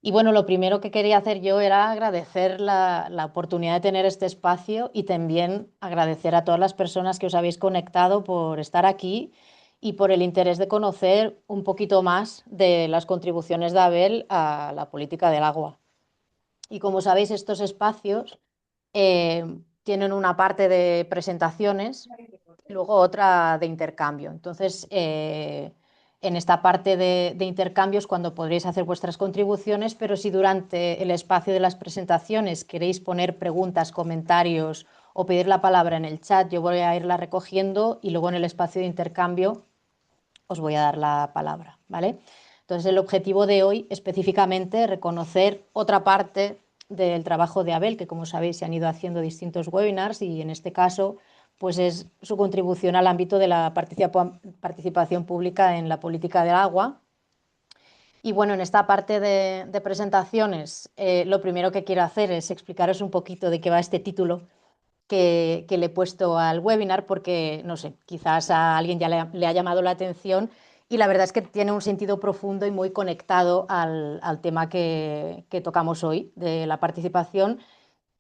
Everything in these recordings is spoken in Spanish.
Y bueno, lo primero que quería hacer yo era agradecer la oportunidad de tener este espacio y también agradecer a todas las personas que os habéis conectado por estar aquí y por el interés de conocer un poquito más de las contribuciones de Abel a la política del agua. Y como sabéis, estos espacios tienen una parte de presentaciones y luego otra de intercambio. Entonces, en esta parte de intercambios, cuando podréis hacer vuestras contribuciones, pero si durante el espacio de las presentaciones queréis poner preguntas, comentarios o pedir la palabra en el chat, yo voy a irla recogiendo y luego en el espacio de intercambio os voy a dar la palabra, ¿vale? Entonces, el objetivo de hoy específicamente es reconocer otra parte del trabajo de Abel, que como sabéis se han ido haciendo distintos webinars y en este caso pues es su contribución al ámbito de la participación pública en la política del agua. Y bueno, en esta parte de presentaciones, lo primero que quiero hacer es explicaros un poquito de qué va este título que le he puesto al webinar porque, no sé, quizás a alguien ya le ha llamado la atención y la verdad es que tiene un sentido profundo y muy conectado al tema que tocamos hoy de la participación.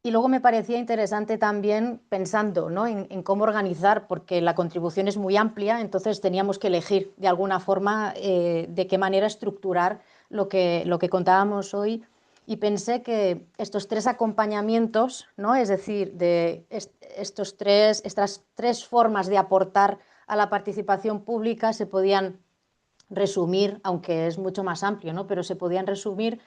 Y luego me parecía interesante también pensando, ¿no?, en cómo organizar, porque la contribución es muy amplia, entonces teníamos que elegir de alguna forma de qué manera estructurar lo que contábamos hoy. Y pensé que estos tres acompañamientos, ¿no?, es decir, estas tres formas de aportar a la participación pública se podían resumir, aunque es mucho más amplio, ¿no?, pero se podían resumir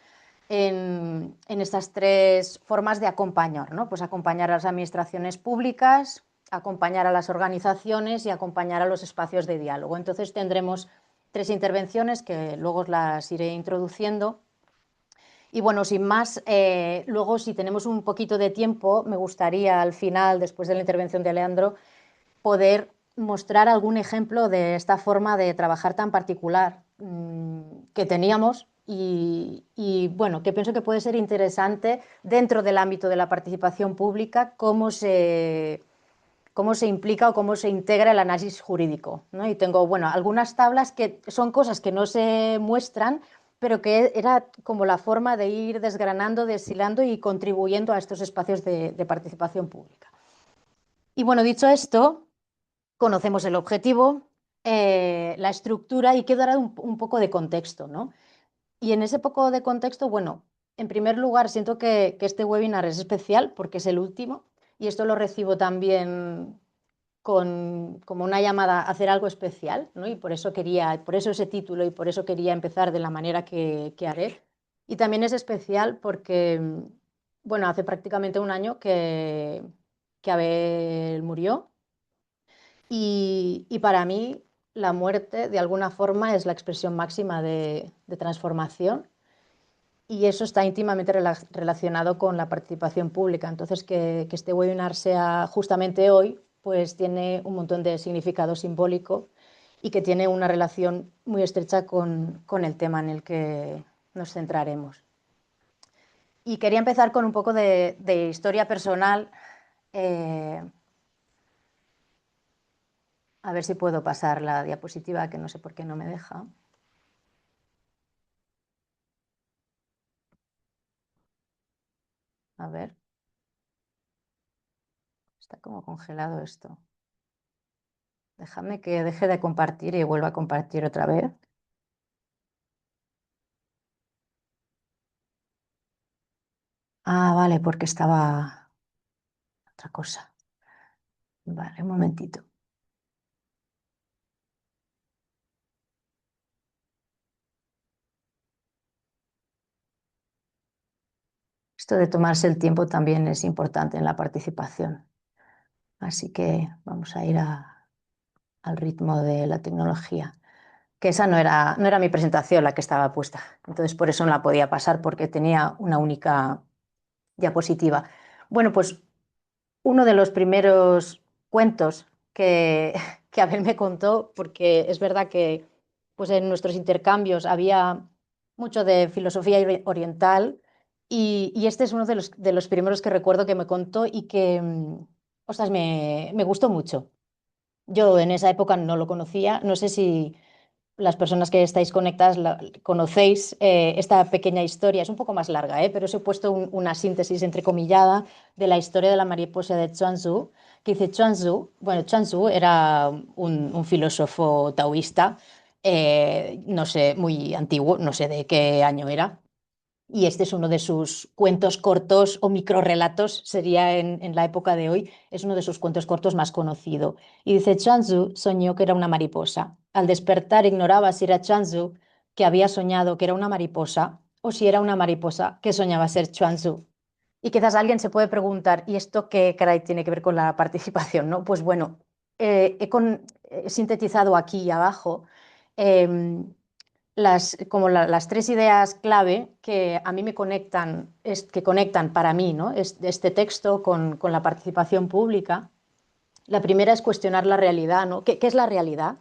en estas tres formas de acompañar, ¿no? Pues acompañar a las administraciones públicas, acompañar a las organizaciones y acompañar a los espacios de diálogo. Entonces tendremos tres intervenciones que luego os las iré introduciendo. Y bueno, sin más, luego si tenemos un poquito de tiempo, me gustaría al final, después de la intervención de Leandro, poder mostrar algún ejemplo de esta forma de trabajar tan particular que teníamos bueno, que pienso que puede ser interesante dentro del ámbito de la participación pública, cómo se implica o cómo se integra el análisis jurídico, ¿no? Y tengo, bueno, algunas tablas que son cosas que no se muestran, pero que era como la forma de ir desgranando, deshilando y contribuyendo a estos espacios de participación pública. Y bueno, dicho esto, conocemos el objetivo, la estructura y quiero dar un poco de contexto, ¿no? Y en ese poco de contexto, bueno, en primer lugar, siento que este webinar es especial porque es el último y esto lo recibo también como una llamada a hacer algo especial, ¿no? Y por eso ese título y por eso quería empezar de la manera que haré. Y también es especial porque, bueno, hace prácticamente un año que Abel murió y para mí la muerte de alguna forma es la expresión máxima de transformación y eso está íntimamente relacionado con la participación pública. Entonces, que este webinar sea justamente hoy, pues tiene un montón de significado simbólico y que tiene una relación muy estrecha con el tema en el que nos centraremos. Y quería empezar con un poco de historia personal. eh, a ver si puedo pasar la diapositiva, que no sé por qué no me deja. A ver, está como congelado esto. Déjame que deje de compartir y vuelva a compartir otra vez. Ah, vale, porque estaba otra cosa. Vale, un momentito. Esto de tomarse el tiempo también es importante en la participación. Así que vamos a ir al ritmo de la tecnología. Que esa no era mi presentación la que estaba puesta. Entonces por eso no la podía pasar porque tenía una única diapositiva. Bueno, pues uno de los primeros cuentos que, que Abel me contó, porque es verdad que pues en nuestros intercambios había mucho de filosofía oriental y este es uno de los primeros que recuerdo que me contó y que, ostras, me gustó mucho. Yo en esa época no lo conocía, no sé si las personas que estáis conectadas conocéis esta pequeña historia. Es un poco más larga, pero os he puesto una síntesis entrecomillada de la historia de la mariposa de Chuanzhu, que dice Chuanzhu, bueno, Chuanzhu era un filósofo taoísta, no sé, muy antiguo, no sé de qué año era, y este es uno de sus cuentos cortos o microrelatos, sería en la época de hoy, es uno de sus cuentos cortos más conocido. Y dice, Chuanzhu soñó que era una mariposa. Al despertar ignoraba si era Chuanzhu que había soñado que era una mariposa o si era una mariposa que soñaba ser Chuanzhu. Y quizás alguien se puede preguntar, ¿y esto qué caray tiene que ver con la participación? ¿No? Pues bueno, he sintetizado aquí y abajo em, las tres ideas clave que a mí me conectan, que conectan para mí, ¿no? Este texto con la participación pública. La primera es cuestionar la realidad, ¿no? ¿Qué es la realidad?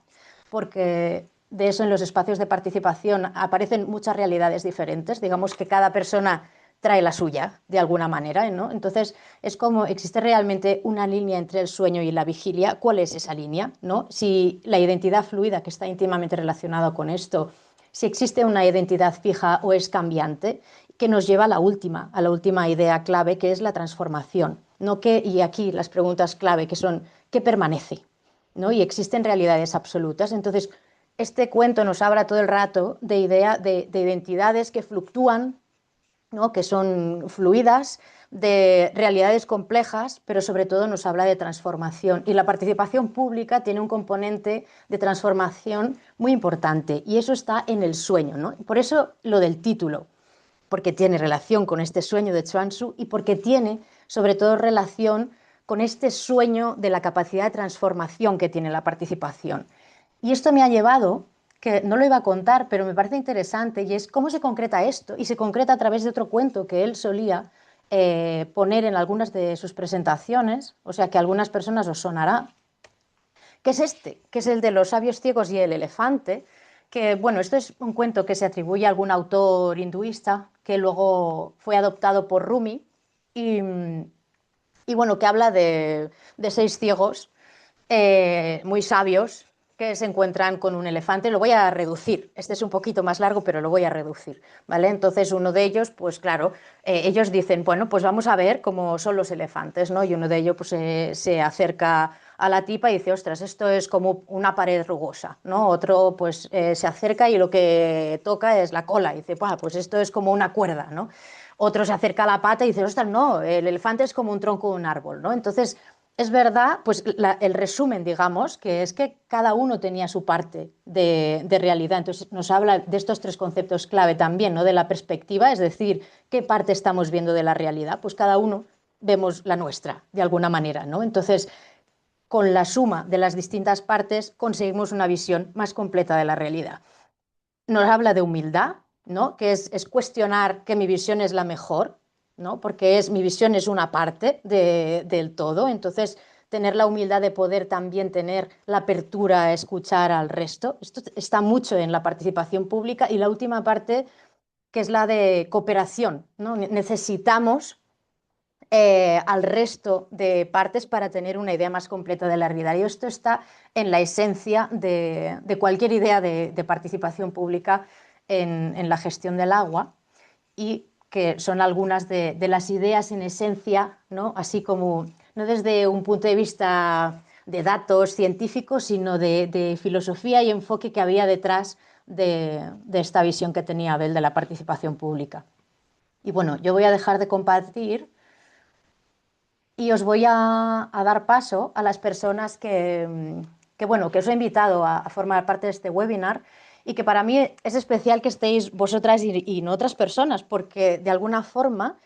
Porque de eso en los espacios de participación aparecen muchas realidades diferentes. Digamos que cada persona trae la suya de alguna manera, ¿no? Entonces es como existe realmente una línea entre el sueño y la vigilia. ¿Cuál es esa línea, no? Si la identidad fluida que está íntimamente relacionada con esto, si existe una identidad fija o es cambiante, que nos lleva a la última idea clave, que es la transformación. ¿No? Y aquí las preguntas clave, que son, ¿qué permanece? ¿No? Y existen realidades absolutas. Entonces, este cuento nos habla todo el rato de identidades que fluctúan, ¿no? Que son fluidas, de realidades complejas, pero sobre todo nos habla de transformación. Y la participación pública tiene un componente de transformación muy importante, y eso está en el sueño, ¿no? Por eso lo del título, porque tiene relación con este sueño de Chuanzu y porque tiene sobre todo relación con este sueño de la capacidad de transformación que tiene la participación. Y esto me ha llevado, que no lo iba a contar, pero me parece interesante, y es cómo se concreta esto. Y se concreta a través de otro cuento que él solía poner en algunas de sus presentaciones, o sea que a algunas personas os sonará, que es este, que es el de los sabios ciegos y el elefante, que bueno, esto es un cuento que se atribuye a algún autor hinduista que luego fue adoptado por Rumi y, y bueno, que habla de seis ciegos muy sabios que se encuentran con un elefante. Lo voy a reducir. Este es un poquito más largo, pero lo voy a reducir, ¿vale? Entonces uno de ellos, pues claro, ellos dicen, bueno, pues vamos a ver cómo son los elefantes, ¿no? Y uno de ellos pues se acerca a la tipa y dice, ostras, esto es como una pared rugosa, ¿no? Otro pues se acerca y lo que toca es la cola y dice, pues esto es como una cuerda, ¿no? Otro se acerca a la pata y dice, ostras, no, el elefante es como un tronco de un árbol, ¿no? Entonces, es verdad, pues el resumen, digamos, que es que cada uno tenía su parte de realidad. Entonces nos habla de estos tres conceptos clave también, ¿no? De la perspectiva, es decir, qué parte estamos viendo de la realidad. Pues cada uno vemos la nuestra, de alguna manera, ¿no? Entonces, con la suma de las distintas partes conseguimos una visión más completa de la realidad. Nos habla de humildad, ¿no? Que es cuestionar que mi visión es la mejor, ¿no? Porque mi visión es una parte del todo, entonces tener la humildad de poder también tener la apertura a escuchar al resto. Esto está mucho en la participación pública y la última parte, que es la de cooperación, ¿no? Necesitamos al resto de partes para tener una idea más completa de la realidad. Y esto está en la esencia de cualquier idea de participación pública en la gestión del agua y que son algunas de las ideas en esencia, ¿no? Así como no desde un punto de vista de datos científicos, sino de filosofía y enfoque que había detrás de esta visión que tenía Abel de la participación pública. Y bueno, yo voy a dejar de compartir y os voy a dar paso a las personas bueno, que os he invitado a formar parte de este webinar y que para mí es especial que estéis vosotras y no otras personas, porque de alguna forma,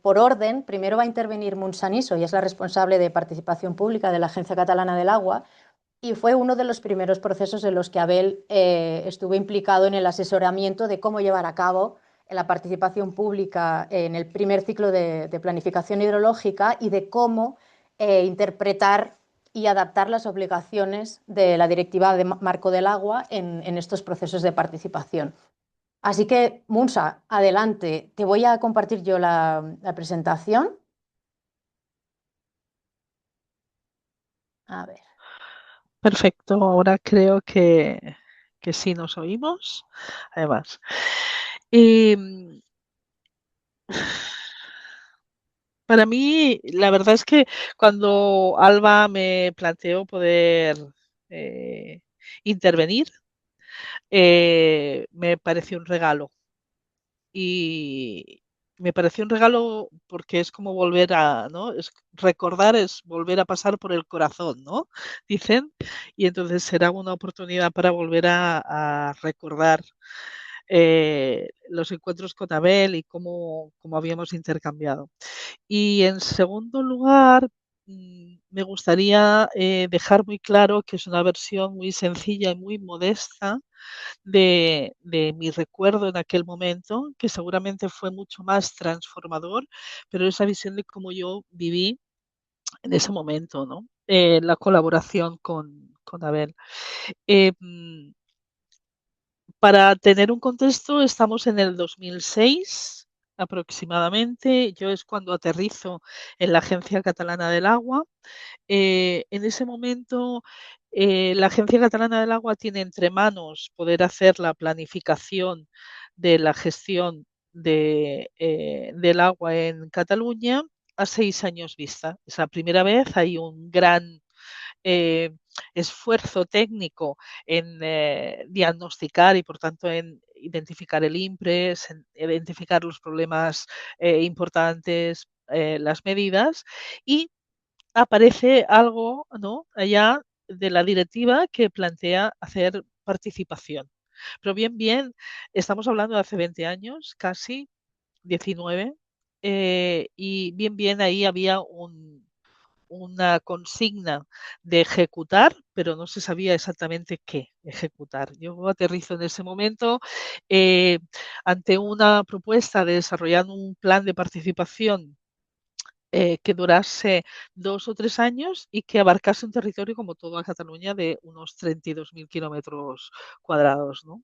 por orden, primero va a intervenir Munsaniso, y es la responsable de participación pública de la Agencia Catalana del Agua, y fue uno de los primeros procesos en los que Abel estuvo implicado en el asesoramiento de cómo llevar a cabo la participación pública en el primer ciclo de planificación hidrológica y de cómo interpretar y adaptar las obligaciones de la Directiva de Marco del Agua en estos procesos de participación. Así que, Munsa, adelante. Te voy a compartir yo la presentación. A ver. Perfecto, ahora creo que que sí nos oímos, además. Em, para mí, la verdad es que cuando Alba me planteó poder eh, intervenir, me pareció un regalo. Y me pareció un regalo porque es como volver a, ¿no? Recordar es volver a pasar por el corazón, ¿no? Dicen. Y entonces será una oportunidad para volver a recordar los encuentros con Abel y cómo habíamos intercambiado. Y en segundo lugar, me gustaría dejar muy claro que es una versión muy sencilla y muy modesta de mi recuerdo en aquel momento, que seguramente fue mucho más transformador, pero esa visión de cómo yo viví en ese momento, ¿no? La colaboración con Abel. Eh, mm, para tener un contexto, estamos en el 2006 aproximadamente. Yo es cuando aterrizo en la Agencia Catalana del Agua. En ese momento, la Agencia Catalana del Agua tiene entre manos poder hacer la planificación de la gestión del agua en Cataluña a 6 años vista. Es la primera vez, hay un gran eh, esfuerzo técnico en diagnosticar y, por tanto, en identificar el IMPRES, en identificar los problemas importantes, las medidas, y aparece algo, ¿no? Allá de la directiva que plantea hacer participación. Pero bien, estamos hablando de hace 20 años, casi 19, y bien ahí había una consigna de ejecutar, pero no se sabía exactamente qué ejecutar. Yo aterrizo en ese momento eh, ante una propuesta de desarrollar un plan de participación que durase 2 o 3 años y que abarcase un territorio como toda Cataluña de unos 32.000 kilómetros cuadrados, ¿no?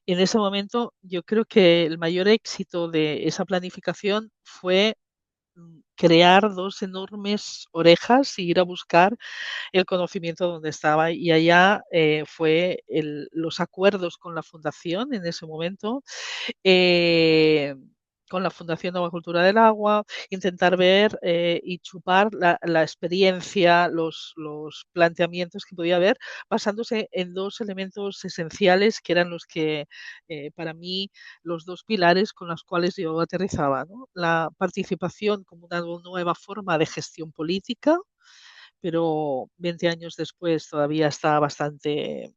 Y en ese momento yo creo que el mayor éxito de esa planificación fue crear dos enormes orejas y ir a buscar el conocimiento donde estaba. Y allá fue los acuerdos con la fundación en ese momento, eh, con la Fundación Nueva Cultura del Agua, intentar ver y chupar la experiencia, los planteamientos que podía haber, basándose en dos elementos esenciales que eran los que, para mí, los dos pilares con los cuales yo aterrizaba, ¿no? La participación como una nueva forma de gestión política, pero 20 años después todavía está bastante,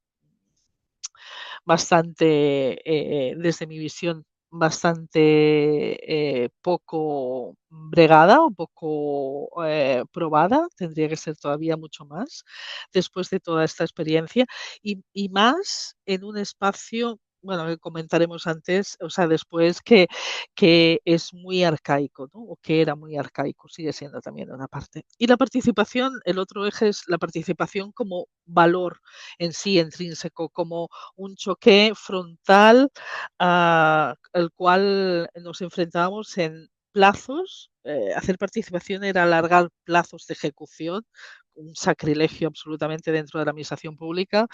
desde mi visión, bastante poco bregada o poco probada, tendría que ser todavía mucho más después de toda esta experiencia y más en un espacio, bueno, que comentaremos antes, o sea, después que es muy arcaico, ¿no? O que era muy arcaico, sigue siendo también una parte. Y la participación, el otro eje es la participación como valor en sí, intrínseco, como un choque frontal al cual nos enfrentábamos en plazos. Hacer participación era alargar plazos de ejecución, un sacrilegio absolutamente dentro de la administración pública,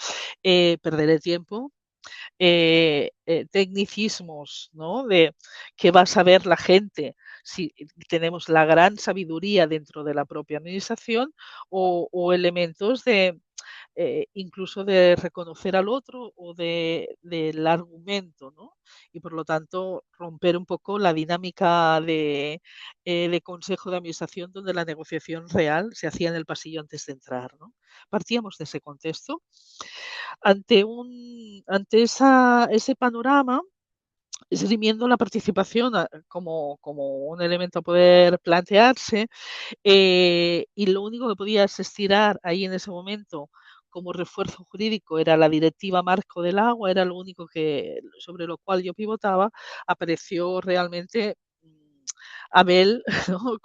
perder el tiempo, tecnicismos, ¿no? De qué va a saber la gente si tenemos la gran sabiduría dentro de la propia administración o elementos de incluso de reconocer al otro o del argumento, ¿no? Y por lo tanto romper un poco la dinámica de consejo de administración donde la negociación real se hacía en el pasillo antes de entrar, ¿no? Partíamos de ese contexto. Ante ese panorama, esgrimiendo la participación como un elemento a poder plantearse, y lo único que podía estirar ahí en ese momento como refuerzo jurídico era la directiva marco del agua, era lo único sobre lo cual yo pivotaba, apareció realmente Abel, ¿no?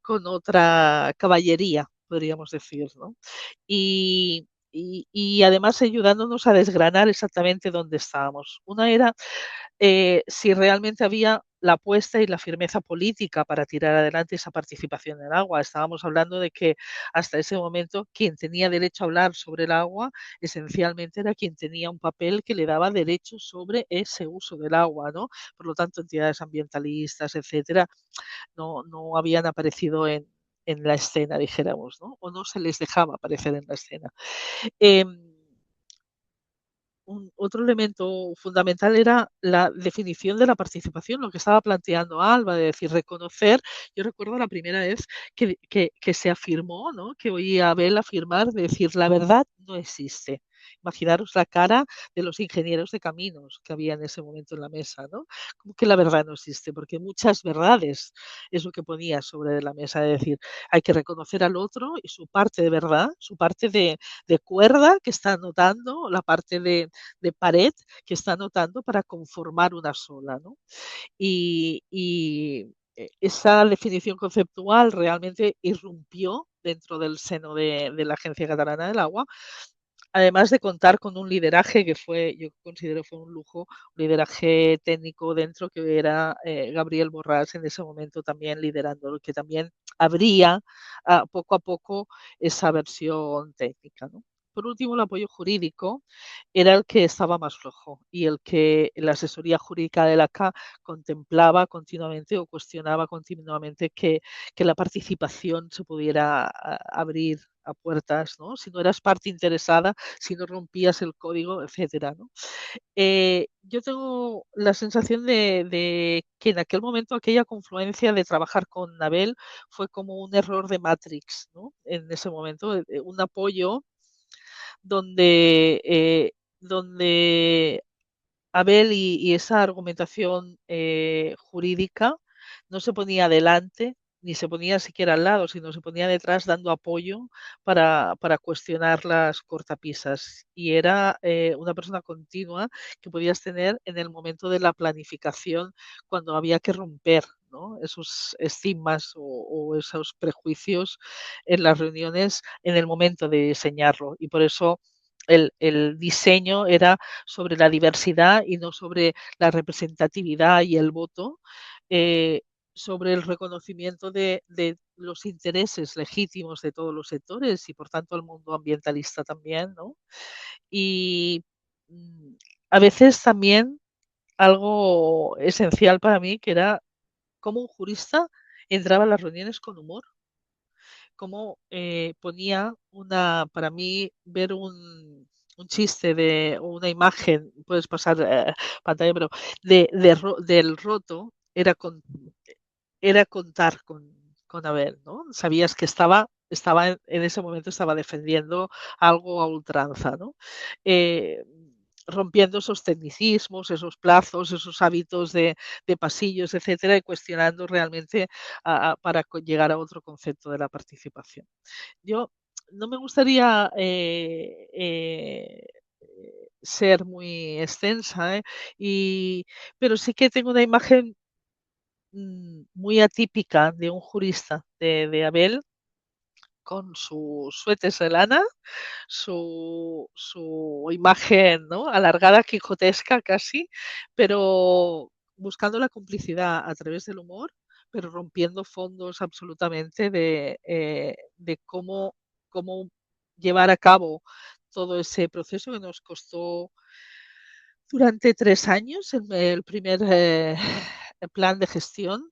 con otra caballería, podríamos decir, ¿no? Y, y además ayudándonos a desgranar exactamente dónde estábamos. Una era si realmente había la apuesta y la firmeza política para tirar adelante esa participación en el agua. Estábamos hablando de que hasta ese momento quien tenía derecho a hablar sobre el agua esencialmente era quien tenía un papel que le daba derechos sobre ese uso del agua, ¿no? Por lo tanto, entidades ambientalistas, etcétera, no habían aparecido en la escena, dijéramos, ¿no? O no se les dejaba aparecer en la escena. Em, otro elemento fundamental era la definición de la participación, lo que estaba planteando Alba, de decir, reconocer. Yo recuerdo la primera vez que se afirmó, ¿no? Que oí a Abel afirmar, de decir, la verdad no existe. Imaginaros la cara de los ingenieros de caminos que había en ese momento en la mesa, ¿no? Como que la verdad no existe, porque muchas verdades es lo que ponía sobre la mesa, de decir, hay que reconocer al otro y su parte de verdad, su parte de cuerda que está anotando, la parte de pared que está anotando para conformar una sola, ¿no? Y esa definición conceptual realmente irrumpió dentro del seno de la Agencia Catalana del Agua, además de contar con un lideraje que fue, yo considero fue un lujo, un lideraje técnico dentro, que era Gabriel Borràs en ese momento también liderando, lo que también abría poco a poco esa versión técnica, ¿no? Por último, el apoyo jurídico era el que estaba más flojo y el que la asesoría jurídica de la CA contemplaba continuamente o cuestionaba continuamente que la participación se pudiera abrir a puertas, ¿no? Si no eras parte interesada, si no rompías el código, etcétera, ¿no? Yo tengo la sensación de que en aquel momento aquella confluencia de trabajar con Abel fue como un error de Matrix, ¿no? En ese momento, un apoyo donde Abel y esa argumentación jurídica no se ponía adelante, ni se ponía siquiera al lado, sino se ponía detrás dando apoyo para cuestionar las cortapisas. Y era una persona continua que podías tener en el momento de la planificación, cuando había que romper, ¿no? Esos estigmas o esos prejuicios en las reuniones en el momento de diseñarlo. Y por eso el diseño era sobre la diversidad y no sobre la representatividad y el voto, eh, sobre el reconocimiento de los intereses legítimos de todos los sectores y por tanto el mundo ambientalista también, ¿no? Y mm, a veces también algo esencial para mí, que era cómo un jurista entraba a las reuniones con humor, cómo ponía para mí, ver un chiste o una imagen, puedes pasar pantalla, pero del roto era contar con Abel, ¿no? Sabías que estaba en ese momento estaba defendiendo algo a ultranza, ¿no? Eh, rompiendo esos tecnicismos, esos plazos, esos hábitos de pasillos, etcétera, y cuestionando realmente para llegar a otro concepto de la participación. Yo no me gustaría ser muy extensa, pero sí que tengo una imagen muy atípica de un jurista de Abel, con su suéter de lana, su imagen, ¿no? Alargada, quijotesca casi, pero buscando la complicidad a través del humor, pero rompiendo fondos absolutamente de cómo llevar a cabo todo ese proceso que nos costó durante 3 años el primer plan de gestión,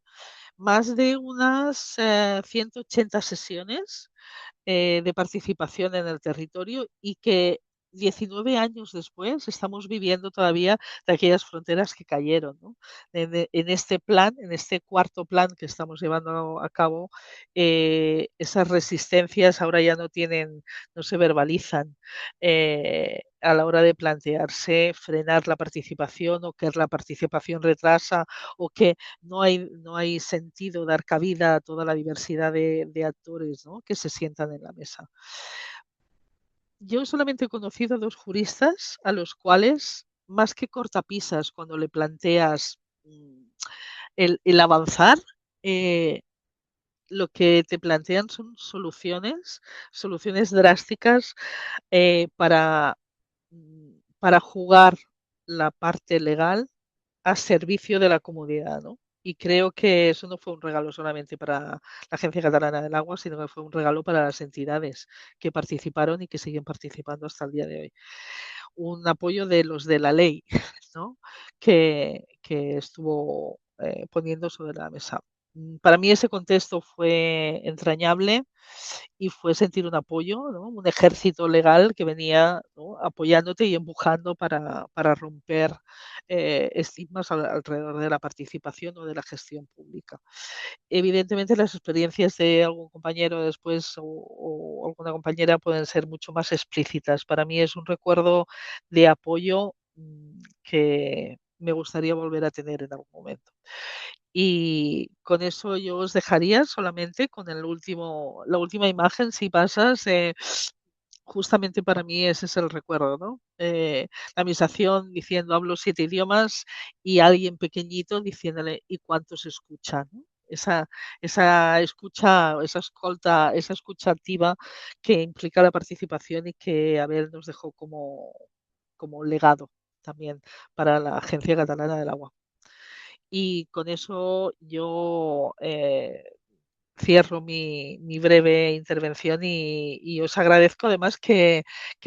más de unas 180 sesiones de participación en el territorio, y que 19 años después estamos viviendo todavía de aquellas fronteras que cayeron, ¿no? En este plan, en este cuarto plan que estamos llevando a cabo, esas resistencias ahora ya no se verbalizan a la hora de plantearse frenar la participación, o que la participación retrasa, o que no hay sentido dar cabida a toda la diversidad de actores, ¿no? Que se sientan en la mesa. Yo solamente he conocido a 2 juristas a los cuales, más que cortapisas, cuando le planteas el avanzar, eh, lo que te plantean son soluciones drásticas para, para jugar la parte legal a servicio de la comunidad, ¿no? Y creo que eso no fue un regalo solamente para la Agencia Catalana del Agua, sino que fue un regalo para las entidades que participaron y que siguen participando hasta el día de hoy. Un apoyo de los de la ley, ¿no? Que estuvo poniendo sobre la mesa. Para mí ese contexto fue entrañable y fue sentir un apoyo, ¿no? Un ejército legal que venía, ¿no?, apoyándote y empujando para romper estigmas alrededor de la participación o de la gestión pública. Evidentemente las experiencias de algún compañero después o alguna compañera pueden ser mucho más explícitas. Para mí es un recuerdo de apoyo que me gustaría volver a tener en algún momento. Y con eso yo os dejaría solamente con la última imagen, si pasas, justamente para mí ese es el recuerdo, ¿no? La administración diciendo hablo 7 idiomas y alguien pequeñito diciéndole ¿y cuántos escuchan? ¿No? Esa escucha, esa escucha activa que implica la participación y que Abel nos dejó como legado también para la Agencia Catalana del Agua. Y con eso yo cierro mi breve intervención y os agradezco además que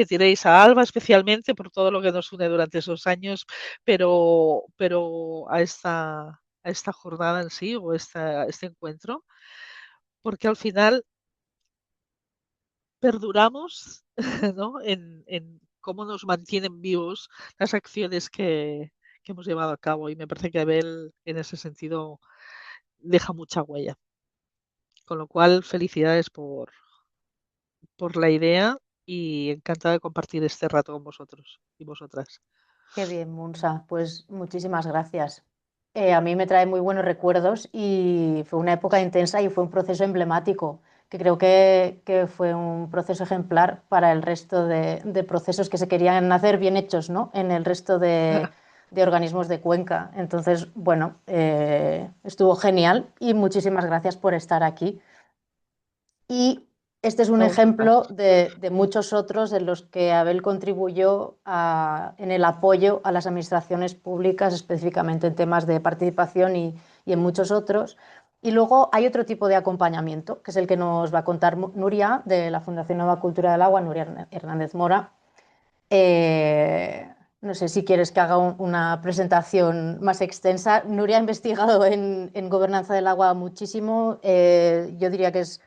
tiréis a Alba especialmente por todo lo que nos une durante esos años, pero a esta jornada en sí o este encuentro, porque al final perduramos, ¿no?, en cómo nos mantienen vivos las acciones que hemos llevado a cabo y me parece que Abel en ese sentido deja mucha huella. Con lo cual, felicidades por la idea y encantada de compartir este rato con vosotros y vosotras. Qué bien, Munsa. Pues muchísimas gracias. A mí me trae muy buenos recuerdos y fue una época intensa y fue un proceso emblemático, que creo que fue un proceso ejemplar para el resto de procesos que se querían hacer bien hechos, ¿no? En el resto de organismos de Cuenca. Entonces, bueno, estuvo genial y muchísimas gracias por estar aquí. Y este es un A vosotras. ejemplo de muchos otros en los que Abel contribuyó en el apoyo a las administraciones públicas, específicamente en temas de participación y en muchos otros. Y luego hay otro tipo de acompañamiento, que es el que nos va a contar Nuria, de la Fundación Nueva Cultura del Agua, Nuria Hernández Mora. No sé si quieres que haga una presentación más extensa. Nuria ha investigado en gobernanza del agua muchísimo. Yo diría que es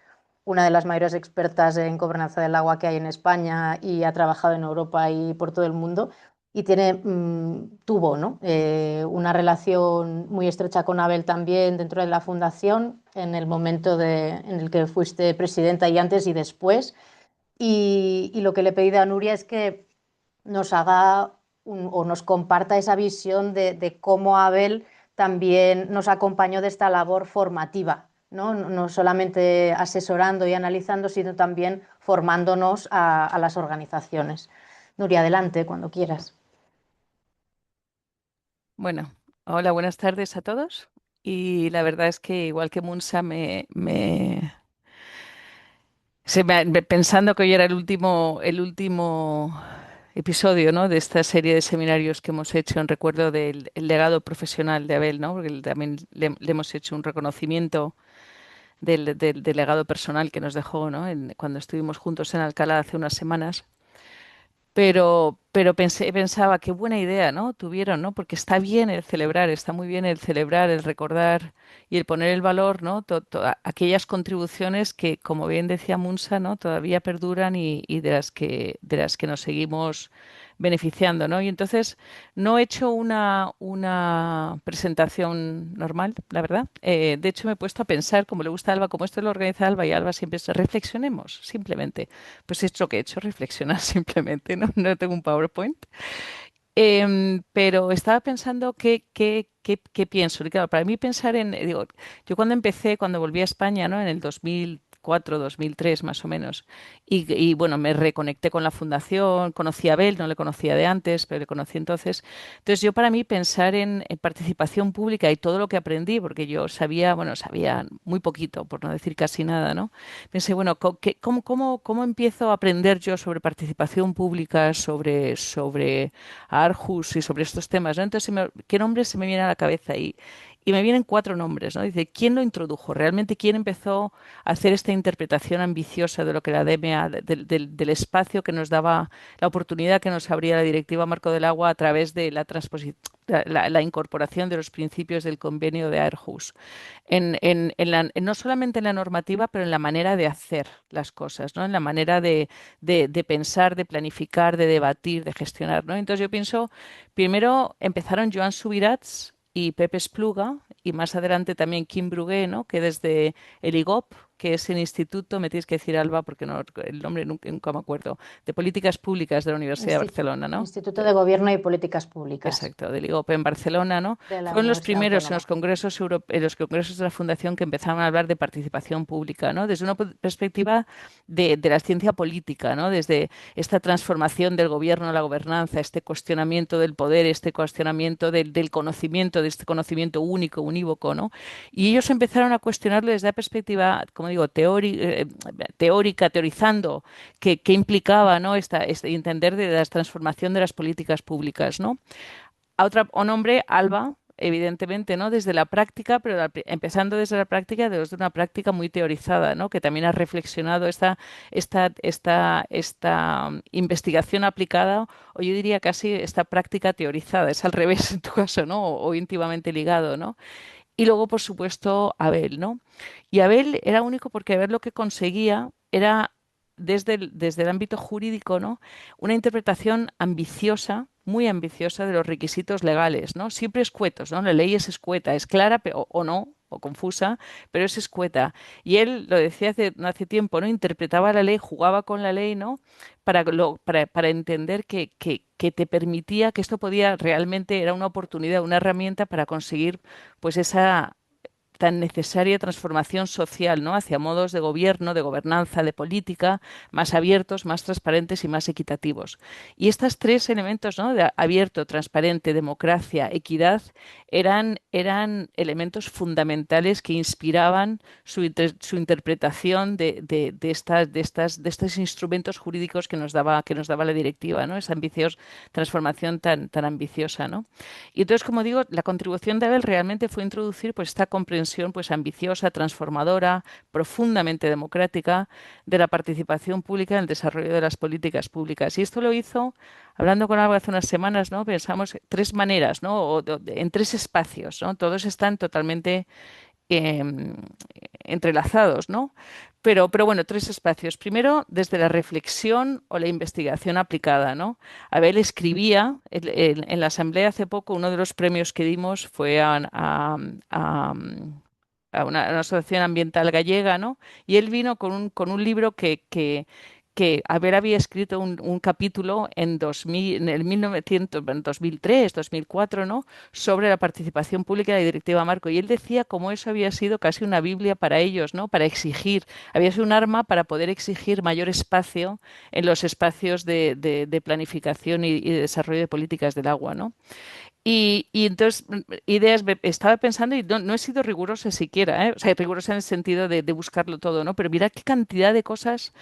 una de las mayores expertas en gobernanza del agua que hay en España y ha trabajado en Europa y por todo el mundo. Y tuvo, ¿no?, una relación muy estrecha con Abel también dentro de la fundación en el momento en el que fuiste presidenta y antes y después. Y lo que le he pedido a Nuria es que nos haga o nos comparta esa visión de cómo Abel también nos acompañó de esta labor formativa, ¿no? No solamente asesorando y analizando, sino también formándonos a las organizaciones. Nuria, adelante, cuando quieras. Bueno, hola, buenas tardes a todos. Y la verdad es que igual que Munsa pensando que hoy era el último episodio, ¿no?, de esta serie de seminarios que hemos hecho en recuerdo del el legado profesional de Abel, ¿no? Porque también le hemos hecho un reconocimiento del legado personal que nos dejó, ¿no?, cuando estuvimos juntos en Alcalá hace unas semanas. Pero pensaba qué buena idea, ¿no?, tuvieron, ¿no? Porque está bien el celebrar, está muy bien el celebrar, el recordar y el poner el valor, ¿no? Aquellas contribuciones que, como bien decía Munsa, ¿no?, todavía perduran y de las que nos seguimos beneficiando, ¿no? Y entonces no he hecho una presentación normal, la verdad. De hecho, me he puesto a pensar, como le gusta a Alba, como esto lo organiza Alba y Alba siempre es reflexionemos, simplemente. Pues es lo que he hecho, reflexionar simplemente, ¿no? No tengo un PowerPoint. Pero estaba pensando qué pienso. Y claro, para mí pensar digo, yo cuando volví a España, ¿no?, en el 2000, 2004, 2003 más o menos. Bueno, me reconecté con la fundación, conocí a Abel, no le conocía de antes, pero le conocí entonces. Entonces yo para mí pensar en participación pública y todo lo que aprendí, porque yo sabía, bueno, sabía muy poquito, por no decir casi nada, ¿no? Pensé, bueno, ¿cómo empiezo a aprender yo sobre participación pública, sobre Aarhus y sobre estos temas, ¿no? Entonces, ¿qué nombres se me vienen a la cabeza? Y me vienen cuatro nombres, ¿no? Dice, ¿quién lo introdujo? ¿Realmente quién empezó a hacer esta interpretación ambiciosa de lo que la DMA, del espacio que nos daba, la oportunidad que nos abría la Directiva Marco del Agua a través de la transposición, la incorporación de los principios del convenio de Aarhus? No solamente en la normativa, pero en la manera de hacer las cosas, ¿no? En la manera de pensar, de planificar, de debatir, de gestionar, ¿no? Entonces yo pienso, primero empezaron Joan Subirats y Pepe Espluga, y más adelante también Quim Brugué, ¿no? Que desde el IGOP, que es el instituto, me tienes que decir, Alba, porque no, el nombre nunca me acuerdo, de Políticas Públicas de la Universidad de Barcelona, ¿no? Instituto de Gobierno y Políticas Públicas Exacto, del IGOP en Barcelona, ¿no? de la Fueron los Universidad primeros en Autónoma. en los congresos de la Fundación que empezaron a hablar de participación pública, ¿no? Desde una perspectiva de la ciencia política, ¿no? Desde esta transformación del gobierno a la gobernanza, este cuestionamiento del poder, este cuestionamiento del conocimiento, de este conocimiento único, unívoco, ¿no? Y ellos empezaron a cuestionarlo desde la perspectiva, como digo, teórica, teorizando qué implicaba, ¿no? Entender de la transformación de las políticas públicas, ¿no? A otra o nombre, Alba, evidentemente, ¿no? Desde la práctica, pero empezando desde la práctica, desde una práctica muy teorizada, ¿no? Que también ha reflexionado esta investigación aplicada, o yo diría casi esta práctica teorizada, es al revés en tu caso, ¿no? O íntimamente ligado, ¿no? Y luego, por supuesto, Abel, ¿no? Y Abel era único porque Abel lo que conseguía era, desde el ámbito jurídico, ¿no? Una interpretación ambiciosa, muy ambiciosa de los requisitos legales, ¿no? Siempre escuetos, ¿no? La ley es escueta, es clara o no, o confusa, pero es escueta. Y él lo decía no hace tiempo, ¿no? Interpretaba la ley, jugaba con la ley, ¿no? Para entender que te permitía, que esto podía realmente, era una oportunidad, una herramienta para conseguir pues esa tan necesaria transformación social, ¿no? Hacia modos de gobierno, de gobernanza, de política más abiertos, más transparentes y más equitativos. Y estos tres elementos, ¿no? De abierto, transparente, democracia, equidad, eran elementos fundamentales que inspiraban su interpretación de estos instrumentos jurídicos que nos daba la directiva, ¿no? Esa transformación tan ambiciosa, ¿no? Y entonces, como digo, la contribución de Abel realmente fue introducir pues esta comprensión pues ambiciosa, transformadora, profundamente democrática de la participación pública en el desarrollo de las políticas públicas. Y esto lo hizo, hablando con Alba hace unas semanas, ¿no? Pensamos tres maneras, ¿no? En tres espacios, ¿no? Todos están totalmente em, entrelazados, ¿no? Pero bueno, tres espacios. Primero, desde la reflexión o la investigación aplicada, ¿no? Abel escribía, en la asamblea hace poco, uno de los premios que dimos fue a- a una asociación ambiental gallega, ¿no? Y él vino con un libro que Abel había escrito un capítulo en 2000, en el 1900, en 2003, 2004, ¿no? Sobre la participación pública de la Directiva Marco. Y él decía cómo eso había sido casi una Biblia para ellos, ¿no? Para exigir, había sido un arma para poder exigir mayor espacio en los espacios de planificación y de desarrollo de políticas del agua, ¿no? Y entonces, estaba pensando y no he sido rigurosa siquiera, ¿eh? O sea, rigurosa en el sentido de buscarlo todo, ¿no? Pero mira qué cantidad de cosas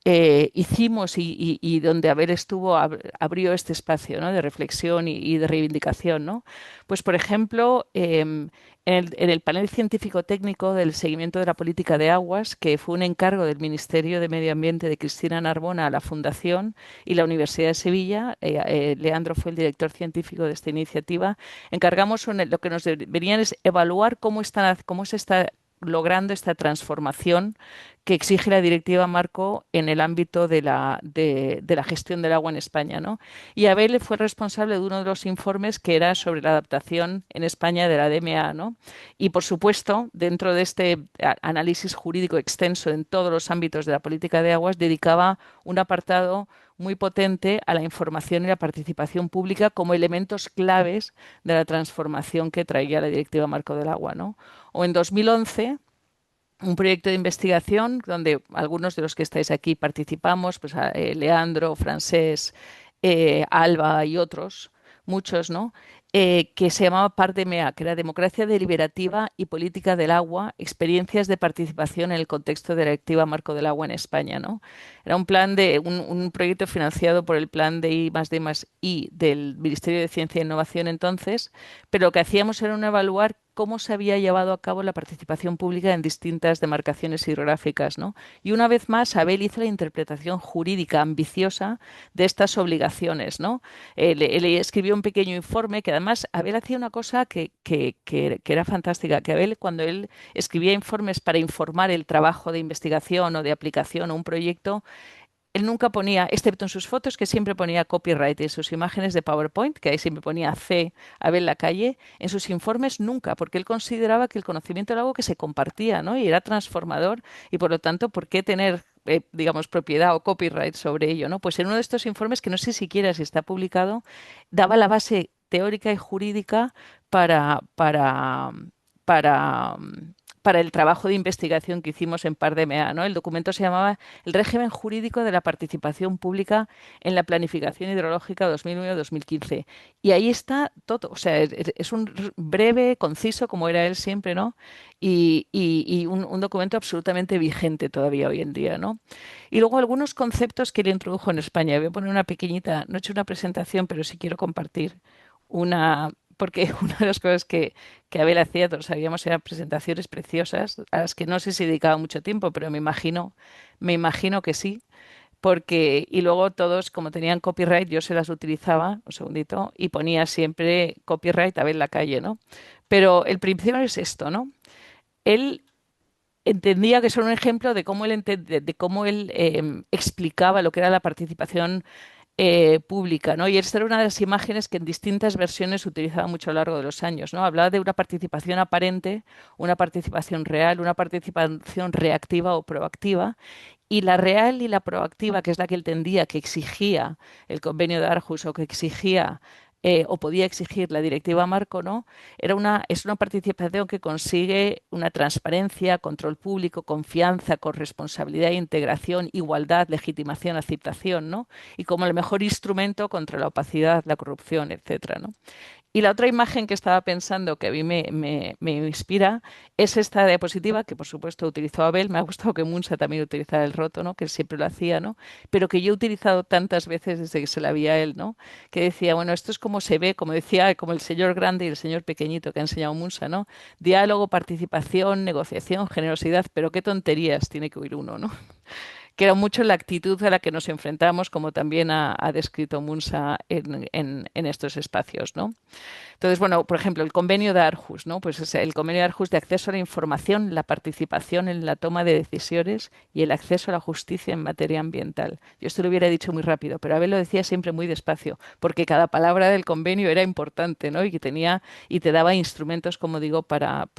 hicimos y donde Abel estuvo abrió este espacio, ¿no? De reflexión y de reivindicación, ¿no? Pues, por ejemplo, en el panel científico-técnico del seguimiento de la política de aguas, que fue un encargo del Ministerio de Medio Ambiente de Cristina Narbona a la Fundación y la Universidad de Sevilla, Leandro fue el director científico de esta iniciativa, encargamos, lo que nos venían es evaluar cómo se está logrando esta transformación que exige la Directiva Marco en el ámbito de la gestión del agua en España, ¿no? Y Abel fue responsable de uno de los informes que era sobre la adaptación en España de la DMA, ¿no? Y, por supuesto, dentro de este análisis jurídico extenso en todos los ámbitos de la política de aguas, dedicaba un apartado muy potente a la información y la participación pública como elementos claves de la transformación que traía la Directiva Marco del Agua, ¿no? O en 2011 un proyecto de investigación donde algunos de los que estáis aquí participamos, pues Leandro, Francés, Alba y otros, muchos, ¿no? Que se llamaba PARDEMEA, que era Democracia Deliberativa y Política del Agua, experiencias de participación en el contexto de la Directiva Marco del Agua en España, ¿no? Era un proyecto financiado por el Plan de I+D+I del Ministerio de Ciencia e Innovación entonces, pero lo que hacíamos era evaluar cómo se había llevado a cabo la participación pública en distintas demarcaciones hidrográficas, ¿no? Y una vez más, Abel hizo la interpretación jurídica ambiciosa de estas obligaciones, ¿no? Él escribió un pequeño informe que además Abel hacía una cosa que era fantástica, que Abel cuando él escribía informes para informar el trabajo de investigación o de aplicación o un proyecto, él nunca ponía, excepto en sus fotos, que siempre ponía copyright, en sus imágenes de PowerPoint, que ahí siempre ponía C, Abel Lacalle, en sus informes nunca, porque él consideraba que el conocimiento era algo que se compartía, ¿no? Y era transformador, y por lo tanto, ¿por qué tener, digamos, propiedad o copyright sobre ello, ¿no? Pues en uno de estos informes, que no sé siquiera si está publicado, daba la base teórica y jurídica para, para, para, para el trabajo de investigación que hicimos en PARDEMEA, ¿no? El documento se llamaba El régimen jurídico de la participación pública en la planificación hidrológica 2001-2015. Y ahí está todo. O sea, es un breve, conciso, como era él siempre, ¿no? Y un documento absolutamente vigente todavía hoy en día, ¿no? Y luego algunos conceptos que él introdujo en España. Voy a poner una pequeñita, no he hecho una presentación, pero sí quiero compartir una, porque una de las cosas que Abel hacía, todos sabíamos, eran presentaciones preciosas, a las que no sé si dedicaba mucho tiempo, pero me imagino que sí, porque, y luego todos, como tenían copyright, yo se las utilizaba, un segundito, y ponía siempre copyright Abel Lacalle, ¿no? Pero el principio es esto, ¿no? Él entendía que son un ejemplo de cómo de cómo él explicaba lo que era la participación pública, ¿no? Y esta era una de las imágenes que en distintas versiones utilizaba mucho a lo largo de los años, ¿no? Hablaba de una participación aparente, una participación real, una participación reactiva o proactiva, y la real y la proactiva, que es la que él tendía, que exigía el convenio de Aarhus o que exigía o podía exigir la directiva marco, ¿no? Es una participación que consigue una transparencia, control público, confianza, corresponsabilidad, integración, igualdad, legitimación, aceptación, ¿no? Y como el mejor instrumento contra la opacidad, la corrupción, etcétera, ¿no? Y la otra imagen que estaba pensando que a mí me inspira es esta diapositiva que por supuesto utilizó Abel. Me ha gustado que Munsa también utilizara el roto, ¿no? Que él siempre lo hacía, ¿no? Pero que yo he utilizado tantas veces desde que se la vi a él, ¿no? Que decía, bueno, esto es como se ve, como decía, como el señor grande y el señor pequeñito que ha enseñado Munsa, ¿no? Diálogo, participación, negociación, generosidad, pero qué tonterías tiene que oír uno, ¿no? Que era mucho la actitud a la que nos enfrentamos, como también ha descrito Munsa en estos espacios, ¿no? Entonces, bueno, por ejemplo, el convenio de Aarhus, ¿no? Pues es el convenio de Aarhus de acceso a la información, la participación en la toma de decisiones y el acceso a la justicia en materia ambiental. Yo esto lo hubiera dicho muy rápido, pero Abel lo decía siempre muy despacio, porque cada palabra del convenio era importante, ¿no? Y que tenía y te daba instrumentos, como digo, para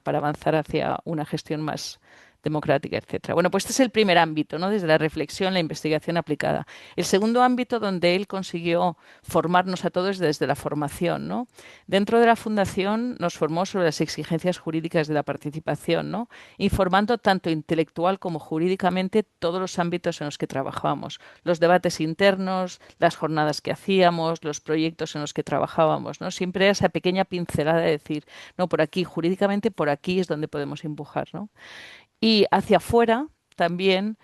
avanzar hacia una gestión más democrática, etcétera. Bueno, pues este es el primer ámbito, ¿no? Desde la reflexión, la investigación aplicada. El segundo ámbito donde él consiguió formarnos a todos desde la formación, ¿no? Dentro de la Fundación nos formó sobre las exigencias jurídicas de la participación, ¿no? Informando tanto intelectual como jurídicamente todos los ámbitos en los que trabajábamos, los debates internos, las jornadas que hacíamos, los proyectos en los que trabajábamos, ¿no? Siempre esa pequeña pincelada de decir, no, por aquí, jurídicamente, por aquí es donde podemos empujar, ¿no? Y hacia afuera también,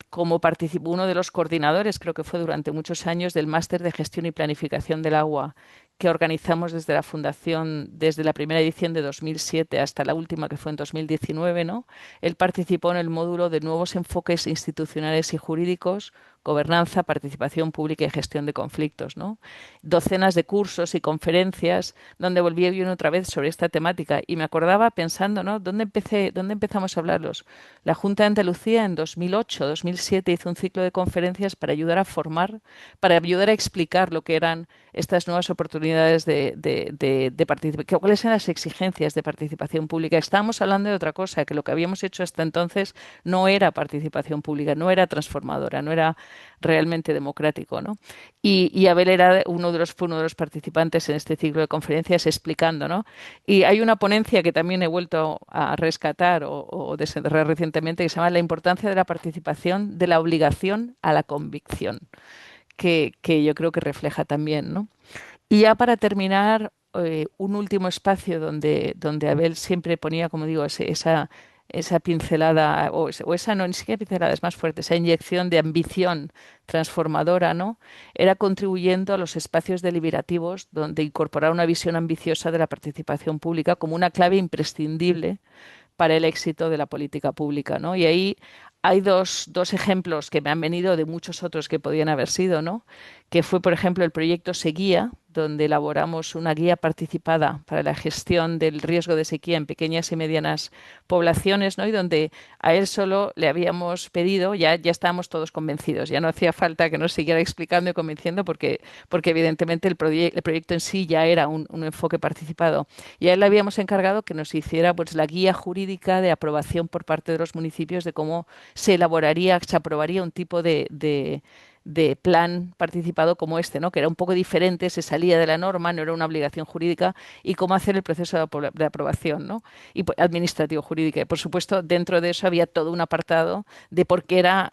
como participó uno de los coordinadores, creo que fue durante muchos años, del Máster de Gestión y Planificación del Agua que organizamos desde la Fundación, desde la primera edición de 2007 hasta la última que fue en 2019, ¿no? Él participó en el módulo de nuevos enfoques institucionales y jurídicos, gobernanza, participación pública y gestión de conflictos, ¿no? Docenas de cursos y conferencias donde volví una otra vez sobre esta temática y me acordaba pensando, ¿no? ¿Dónde empezamos a hablarlos? La Junta de Andalucía en 2008, 2007 hizo un ciclo de conferencias para ayudar a formar, para ayudar a explicar lo que eran estas nuevas oportunidades oportunidades de participación, cuáles eran las exigencias de participación pública. Estábamos hablando de otra cosa, que lo que habíamos hecho hasta entonces no era participación pública, no era transformadora, no era realmente democrático, ¿no? Y Abel era fue uno de los participantes en este ciclo de conferencias explicando, ¿no? Y hay una ponencia que también he vuelto a rescatar o desenterrar recientemente que se llama La importancia de la participación de la obligación a la convicción, que yo creo que refleja también, ¿no? Y ya para terminar, un último espacio donde Abel siempre ponía, como digo, esa pincelada, o esa no, ni siquiera pincelada, es más fuerte, esa inyección de ambición transformadora, ¿no? Era contribuyendo a los espacios deliberativos donde incorporar una visión ambiciosa de la participación pública como una clave imprescindible para el éxito de la política pública, ¿no? Y ahí hay dos ejemplos que me han venido de muchos otros que podían haber sido, ¿no? Que fue, por ejemplo, el proyecto Seguía, donde elaboramos una guía participada para la gestión del riesgo de sequía en pequeñas y medianas poblaciones, ¿no? Y donde a él solo le habíamos pedido, ya estábamos todos convencidos, ya no hacía falta que nos siguiera explicando y convenciendo porque evidentemente el proyecto en sí ya era un enfoque participado. Y a él le habíamos encargado que nos hiciera pues la guía jurídica de aprobación por parte de los municipios de cómo se elaboraría, se aprobaría un tipo de plan participado como este, ¿no? Que era un poco diferente, se salía de la norma, no era una obligación jurídica, y cómo hacer el proceso de aprobación, ¿no? Y administrativo jurídica. Y por supuesto, dentro de eso había todo un apartado de por qué era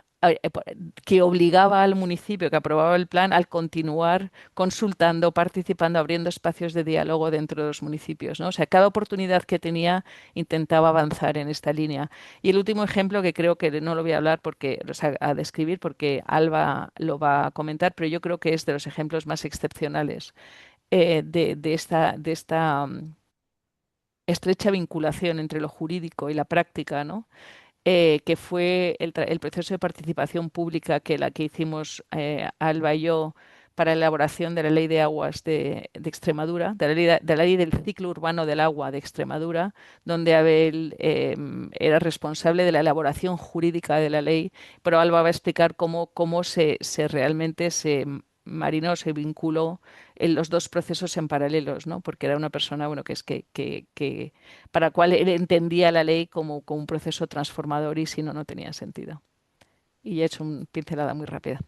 que obligaba al municipio que aprobaba el plan al continuar consultando, participando, abriendo espacios de diálogo dentro de los municipios, ¿no? O sea, cada oportunidad que tenía intentaba avanzar en esta línea. Y el último ejemplo, que creo que no lo voy a hablar porque, o sea, a describir porque Alba lo va a comentar, pero yo creo que es de los ejemplos más excepcionales de esta estrecha vinculación entre lo jurídico y la práctica, ¿no? Que fue el proceso de participación pública que hicimos Alba y yo para la elaboración de la Ley de Aguas de Extremadura, de la ley del ciclo urbano del agua de Extremadura, donde Abel era responsable de la elaboración jurídica de la ley, pero Alba va a explicar cómo se realmente se marinó, se vinculó en los dos procesos en paralelos, ¿no? Porque era una persona, bueno, que para la cual él entendía la ley como un proceso transformador y si no, no tenía sentido. Y he hecho una pincelada muy rápida.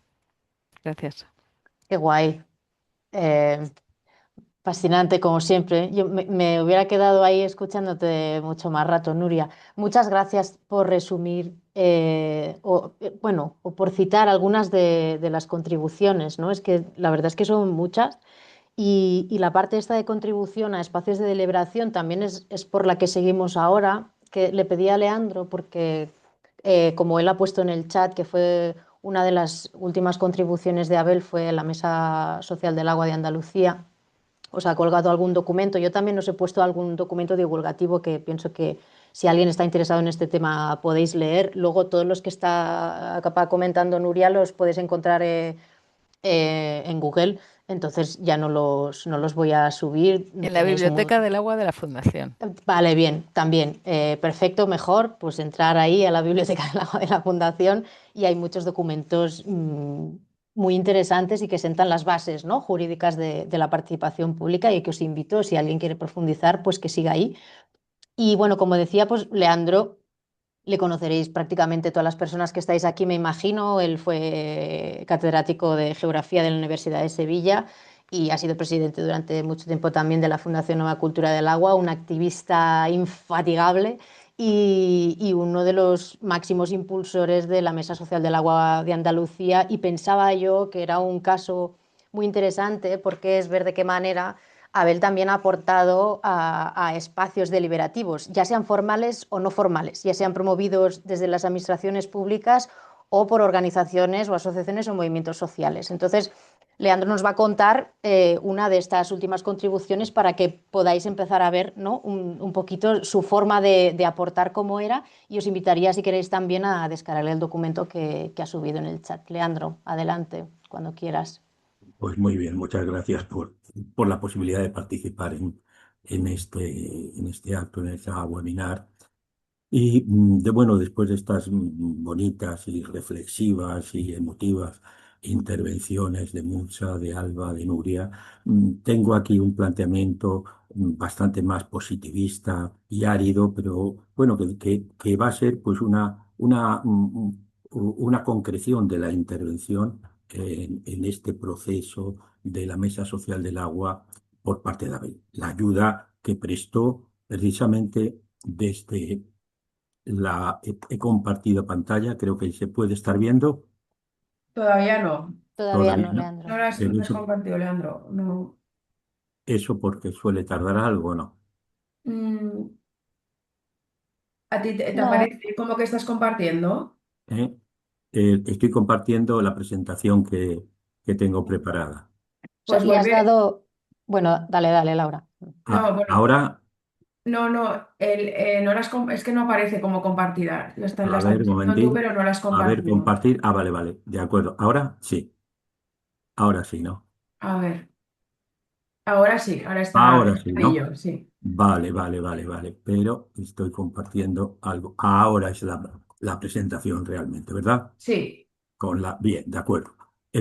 Gracias. Qué guay. Eh, Fascinante, como siempre. Yo me hubiera quedado ahí escuchándote mucho más rato, Nuria. Muchas gracias por resumir, bueno, o por citar algunas de las contribuciones, ¿no? Es que la verdad es que son muchas. Y la parte esta de contribución a espacios de deliberación también es por la que seguimos ahora, que le pedí a Leandro, porque como él ha puesto en el chat, que fue una de las últimas contribuciones de Abel, fue la Mesa Social del Agua de Andalucía. Os ha colgado algún documento. Yo también os he puesto algún documento divulgativo que pienso que si alguien está interesado en este tema podéis leer. Luego todos los que está acá comentando Nuria los podéis encontrar en Google. Entonces ya no los voy a subir. En la Biblioteca del Agua de la Fundación. Vale, bien, también. Perfecto, mejor pues entrar ahí a la Biblioteca del Agua de la Fundación y hay muchos documentos muy interesantes y que sentan las bases, ¿no? Jurídicas de la participación pública y que os invito, si alguien quiere profundizar, pues que siga ahí. Y bueno, como decía, pues Leandro le conoceréis prácticamente todas las personas que estáis aquí, me imagino. Él fue catedrático de Geografía de la Universidad de Sevilla y ha sido presidente durante mucho tiempo también de la Fundación Nueva Cultura del Agua, un activista infatigable y uno de los máximos impulsores de la Mesa Social del Agua de Andalucía. Y pensaba yo que era un caso muy interesante porque es ver de qué manera Abel también ha aportado a espacios deliberativos, ya sean formales o no formales, ya sean promovidos desde las administraciones públicas o por organizaciones o asociaciones o movimientos sociales. Entonces, Leandro nos va a contar una de estas últimas contribuciones para que podáis empezar a ver, ¿no? un poquito su forma de aportar cómo era, y os invitaría, si queréis, también a descargar el documento que ha subido en el chat. Leandro, adelante, cuando quieras. Pues muy bien, muchas gracias por la posibilidad de participar en este acto, en esta webinar. Y bueno, después de estas bonitas y reflexivas y emotivas intervenciones de Mucha, de Alba, de Nuria. Tengo aquí un planteamiento bastante más positivista y árido, pero bueno, que va a ser pues una concreción de la intervención en este proceso de la Mesa Social del Agua por parte de Abel. La ayuda que prestó precisamente desde he compartido pantalla, creo que se puede estar viendo Todavía no. Todavía todavía, no, ¿no? Leandro. No las, Pero no has compartido, Leandro. No. eso porque suele tardar algo, ¿no? Mm, ¿A ti te No, aparece como que estás compartiendo? ¿Eh? Estoy compartiendo la presentación que tengo preparada. Pues le has vuelve. dado... Bueno, dale, dale, Laura. No, bueno, Ahora, no. Es que no aparece como compartida. La a estás ver, un viendo tú, momentín. pero no la has A ver, compartido. compartir. Ah, vale, vale. De acuerdo. Ahora sí, ¿no? A ver. Ahora sí, ahora está Ahora el sí, ¿no? amarillo, sí. Vale, vale, vale, vale. Pero estoy compartiendo algo. Ahora es la presentación realmente, ¿verdad? Sí, Bien, de acuerdo.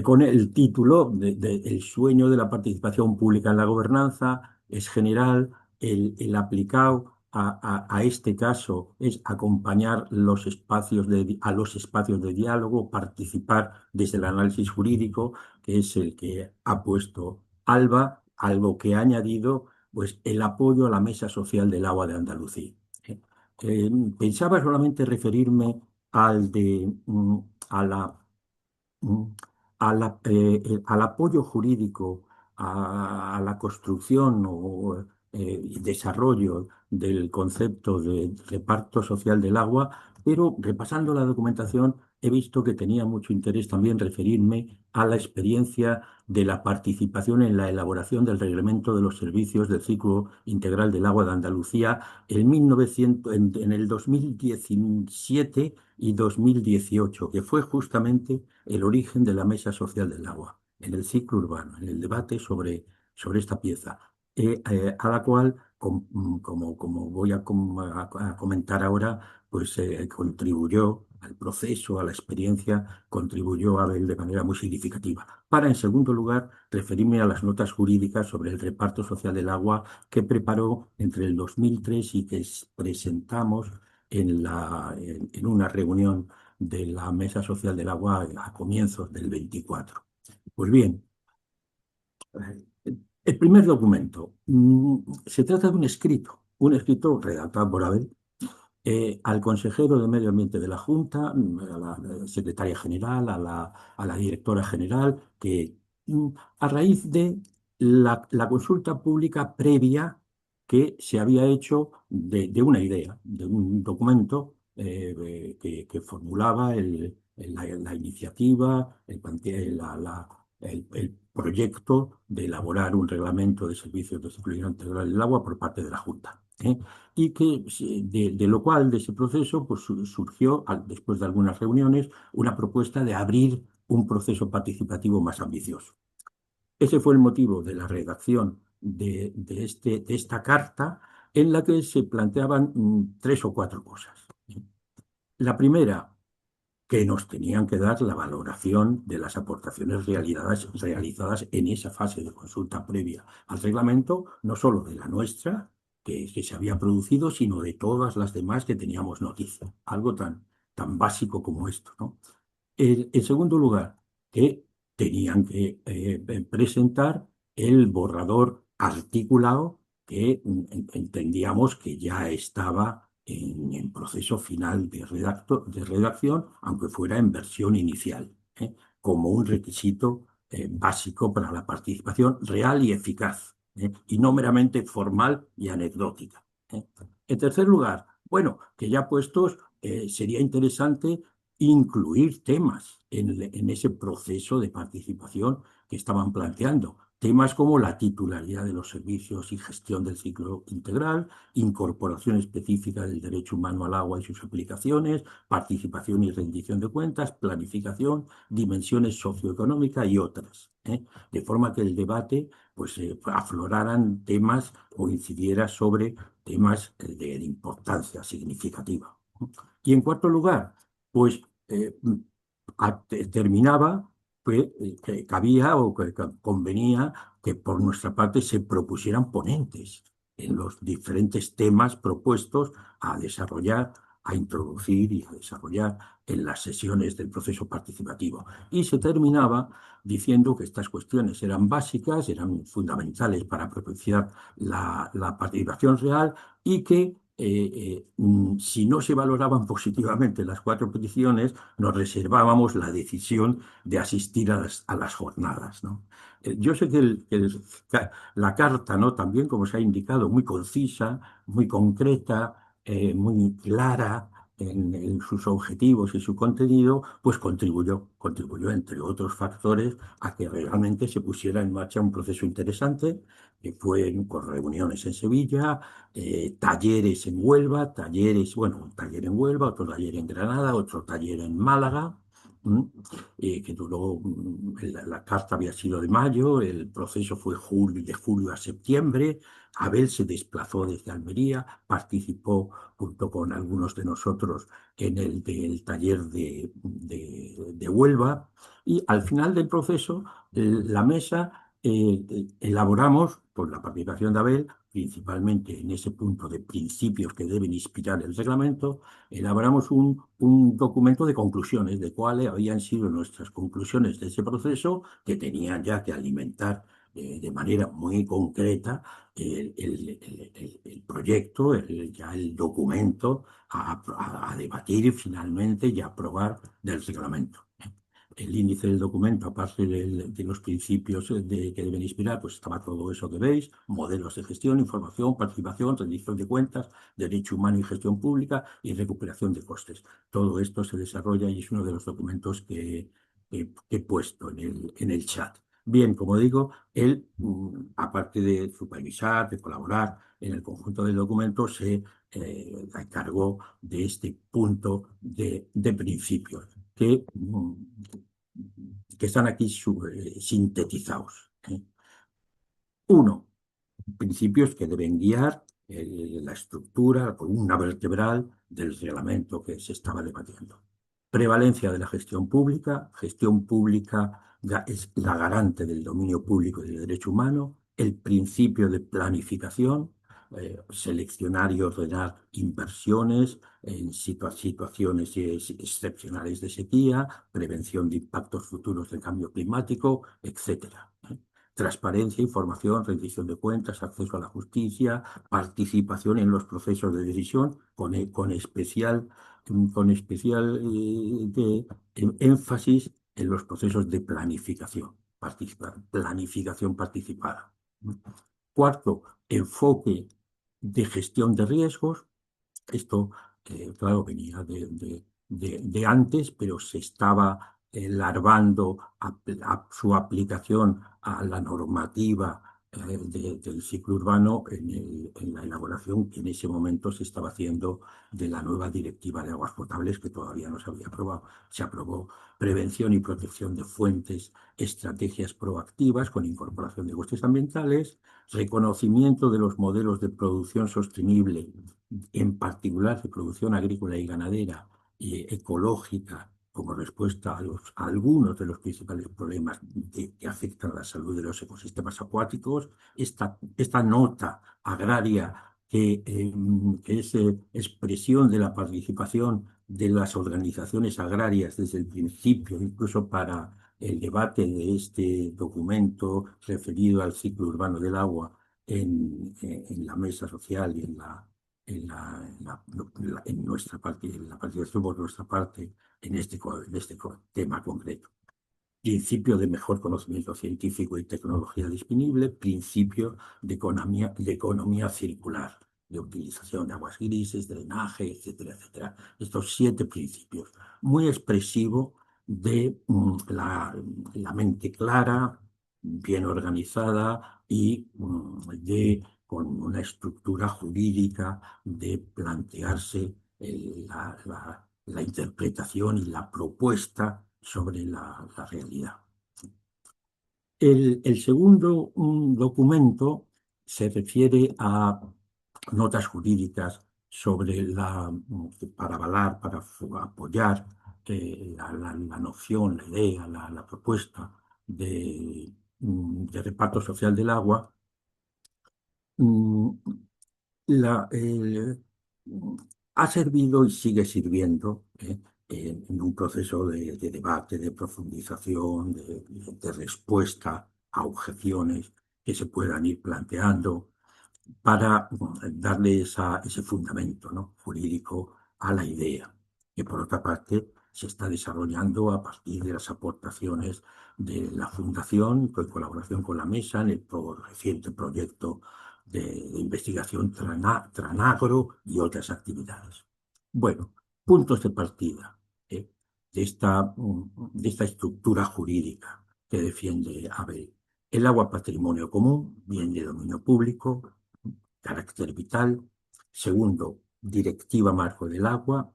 Con el título de El sueño de la participación pública en la gobernanza es general, el aplicado a este caso es acompañar a los espacios de diálogo, participar desde el análisis jurídico, que es el que ha puesto Alba, algo que ha añadido, pues el apoyo a la Mesa Social del Agua de Andalucía. ¿eh? Pensaba solamente referirme a mm, al apoyo jurídico a la construcción y desarrollo del concepto de reparto social del agua, pero repasando la documentación he visto que tenía mucho interés también referirme a la experiencia de la participación en la elaboración del Reglamento de los Servicios del Ciclo Integral del Agua de Andalucía en el 2017 y 2018, que fue justamente el origen de la Mesa Social del Agua, en el ciclo urbano, en el debate sobre esta pieza, a la cual, como voy a comentar ahora, pues contribuyó al proceso, a la experiencia, contribuyó Abel de manera muy significativa. Para, en segundo lugar, referirme a las notas jurídicas sobre el reparto social del agua que preparó entre el 2003 y que presentamos en una reunión de la Mesa Social del Agua a comienzos del 24. Pues bien, el primer documento se trata de un escrito redactado por Abel al consejero de Medio Ambiente de la Junta, a la secretaria general, a la directora general, que a raíz de la consulta pública previa que se había hecho de una idea, de un documento que formulaba la iniciativa, el proyecto de elaborar un reglamento de servicios de circulación integral del agua por parte de la Junta. Y que de lo cual, de ese proceso, pues surgió, después de algunas reuniones, una propuesta de abrir un proceso participativo más ambicioso. Ese fue el motivo de la redacción de esta carta, en la que se planteaban tres o cuatro cosas. La primera, que nos tenían que dar la valoración de las aportaciones realizadas en esa fase de consulta previa al reglamento, no solo de la nuestra, que se había producido, sino de todas las demás que teníamos noticia. Algo tan básico como esto, ¿no? En segundo lugar, que tenían que presentar el borrador articulado que entendíamos que ya estaba en proceso final de redacción, aunque fuera en versión inicial, como un requisito básico para la participación real y eficaz, y no meramente formal y anecdótica. En tercer lugar, bueno, que ya puestos, sería interesante incluir temas en ese proceso de participación que estaban planteando. Temas como la titularidad de los servicios y gestión del ciclo integral, incorporación específica del derecho humano al agua y sus aplicaciones, participación y rendición de cuentas, planificación, dimensiones socioeconómicas y otras. De forma que el debate pues, afloraran temas o incidiera sobre temas de importancia significativa. Y en cuarto lugar, pues terminaba fue que cabía o que convenía que por nuestra parte se propusieran ponentes en los diferentes temas propuestos a desarrollar, a introducir y a desarrollar en las sesiones del proceso participativo. Y se terminaba diciendo que estas cuestiones eran básicas, eran fundamentales para propiciar la participación real y que si no se valoraban positivamente las cuatro peticiones, nos reservábamos la decisión de asistir a las jornadas, ¿no? Yo sé que, la carta, ¿no? También, como se ha indicado, muy concisa, muy concreta, muy clara en sus objetivos y su contenido, pues contribuyó, entre otros factores, a que realmente se pusiera en marcha un proceso interesante, que fue con reuniones en Sevilla, talleres en Huelva, bueno, un taller en Huelva, otro taller en Granada, otro taller en Málaga, que duró, la carta había sido de mayo, el proceso fue de julio a septiembre. Abel se desplazó desde Almería, participó junto con algunos de nosotros en el del taller de Huelva, y al final del proceso, la mesa, elaboramos, por la participación de Abel, principalmente en ese punto de principios que deben inspirar el reglamento, elaboramos un documento de conclusiones, de cuáles habían sido nuestras conclusiones de ese proceso, que tenían ya que alimentar de manera muy concreta el proyecto, ya el documento a debatir finalmente y aprobar del reglamento. El índice del documento, aparte de los principios que deben inspirar, pues estaba todo eso que veis: modelos de gestión, información, participación, rendición de cuentas, derecho humano y gestión pública y recuperación de costes. Todo esto se desarrolla y es uno de los documentos que he puesto en el chat. Bien, como digo, él, aparte de supervisar, de colaborar en el conjunto del documento, se encargó de este punto de principios que están aquí sintetizados. Uno, principios que deben guiar la estructura, la columna vertebral del reglamento que se estaba debatiendo. Prevalencia de la gestión pública. Gestión pública es la garante del dominio público y del derecho humano. El principio de planificación, seleccionar y ordenar inversiones en situaciones excepcionales de sequía, prevención de impactos futuros del cambio climático, etcétera. Transparencia, información, rendición de cuentas, acceso a la justicia, participación en los procesos de decisión, con especial énfasis en los procesos de planificación, planificación participada. Cuarto, enfoque de gestión de riesgos. Esto, claro, venía de antes, pero se estaba larvando su aplicación a la normativa del ciclo urbano en la elaboración que en ese momento se estaba haciendo de la nueva directiva de aguas potables, que todavía no se había aprobado. Se aprobó prevención y protección de fuentes, estrategias proactivas con incorporación de costes ambientales, reconocimiento de los modelos de producción sostenible, en particular de producción agrícola y ganadera y ecológica, como respuesta a algunos de los principales problemas que afectan a la salud de los ecosistemas acuáticos. Esta nota agraria que es expresión de la participación de las organizaciones agrarias desde el principio, incluso para el debate de este documento referido al ciclo urbano del agua en la mesa social y en nuestra parte, en la participación por nuestra parte en este tema concreto. Principio de mejor conocimiento científico y tecnología disponible, principio de economía circular, de utilización de aguas grises, drenaje, etcétera, etcétera. Estos 7 principios, muy expresivo de la mente clara, bien organizada y con una estructura jurídica de plantearse la interpretación y la propuesta sobre la realidad. El segundo documento se refiere a notas jurídicas para avalar, para apoyar la noción, la idea, la propuesta de reparto social del agua, mm, la, ha servido y sigue sirviendo en un proceso de debate, de profundización, de respuesta a objeciones que se puedan ir planteando para darle ese fundamento, ¿no?, jurídico a la idea, que por otra parte se está desarrollando a partir de las aportaciones de la Fundación, en colaboración con la Mesa, en el reciente proyecto de investigación Tranagro y otras actividades. Bueno, puntos de partida de esta estructura jurídica que defiende Abel. El agua patrimonio común, bien de dominio público, carácter vital. Segundo, directiva marco del agua,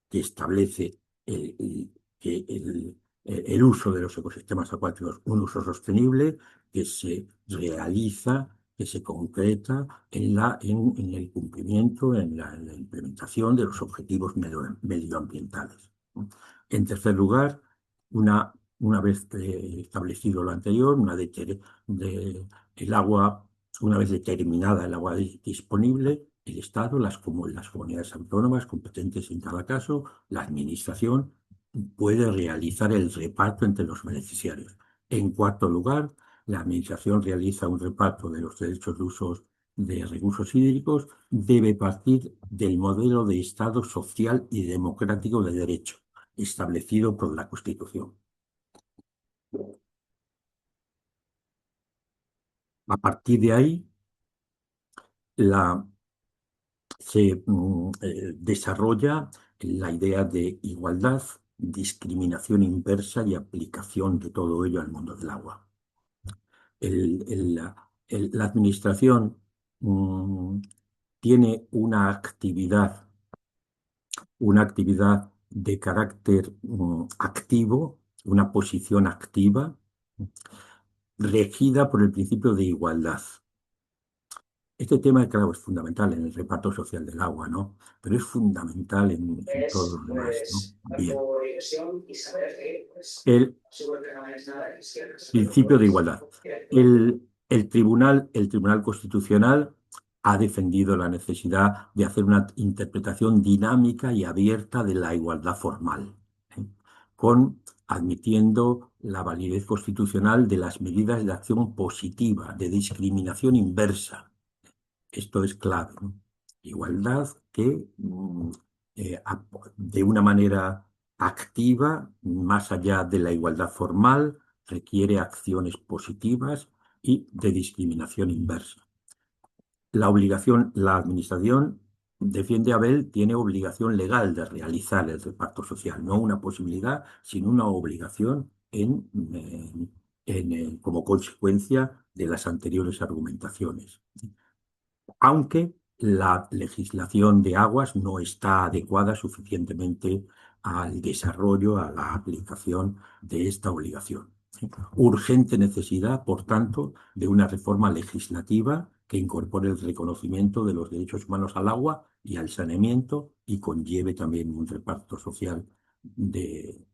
que establece que el uso de los ecosistemas acuáticos, un uso sostenible que se realiza, que se concreta en el cumplimiento, en la implementación de los objetivos medioambientales. En tercer lugar, una vez establecido lo anterior, el agua, una vez determinada el agua disponible, el Estado, las comunidades autónomas competentes en cada caso, la Administración puede realizar el reparto entre los beneficiarios. En cuarto lugar, la Administración realiza un reparto de los derechos de uso de recursos hídricos, debe partir del modelo de Estado social y democrático de derecho establecido por la Constitución. A partir de ahí, se desarrolla la idea de igualdad, discriminación inversa y aplicación de todo ello al mundo del agua. La Administración tiene una actividad de carácter activo, una posición activa, regida por el principio de igualdad. Este tema, claro, es fundamental en el reparto social del agua, ¿no? Pero es fundamental en todos los demás, ¿no? Bien. El principio de igualdad. El Tribunal Constitucional ha defendido la necesidad de hacer una interpretación dinámica y abierta de la igualdad formal, admitiendo la validez constitucional de las medidas de acción positiva, de discriminación inversa. Esto es clave, ¿no? Igualdad que de una manera activa, más allá de la igualdad formal, requiere acciones positivas y de discriminación inversa. La Administración, defiende Abel, tiene obligación legal de realizar el reparto social, no una posibilidad, sino una obligación como consecuencia de las anteriores argumentaciones. Aunque la legislación de aguas no está adecuada suficientemente al desarrollo, a la aplicación de esta obligación. Urgente necesidad, por tanto, de una reforma legislativa que incorpore el reconocimiento de los derechos humanos al agua y al saneamiento y conlleve también un reparto social del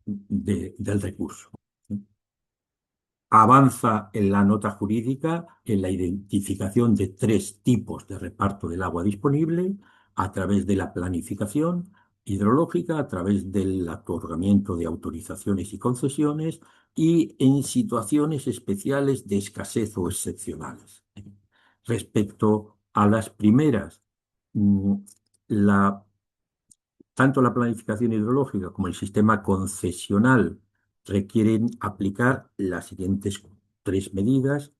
recurso. Avanza en la nota jurídica en la identificación de 3 tipos de reparto del agua disponible a través de la planificación hidrológica, a través del otorgamiento de autorizaciones y concesiones y en situaciones especiales de escasez o excepcionales. Respecto a las primeras, tanto la planificación hidrológica como el sistema concesional requieren aplicar las siguientes 3 medidas: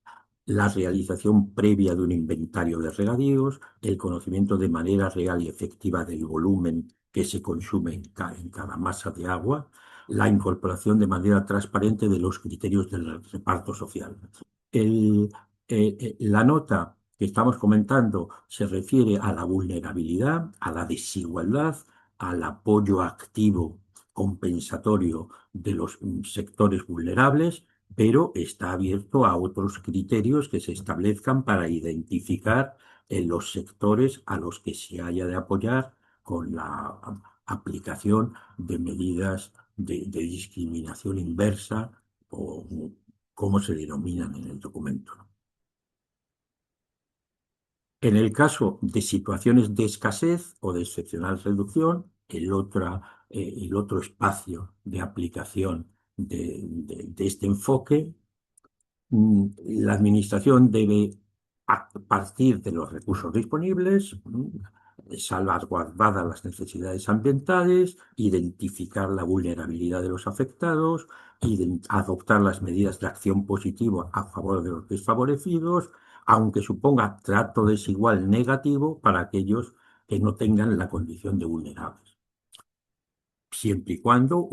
la realización previa de un inventario de regadíos, el conocimiento de manera real y efectiva del volumen que se consume en cada masa de agua, la incorporación de manera transparente de los criterios del reparto social. La nota que estamos comentando se refiere a la vulnerabilidad, a la desigualdad, al apoyo activo compensatorio de los sectores vulnerables, pero está abierto a otros criterios que se establezcan para identificar los sectores a los que se haya de apoyar con aplicación de medidas de discriminación inversa o como se denominan en el documento. En el caso de situaciones de escasez o de excepcional reducción, el otro espacio de aplicación de este enfoque, la administración debe partir de los recursos disponibles, salvaguardadas las necesidades ambientales, identificar la vulnerabilidad de los afectados, adoptar las medidas de acción positiva a favor de los desfavorecidos, aunque suponga trato desigual negativo para aquellos que no tengan la condición de vulnerables, siempre y cuando,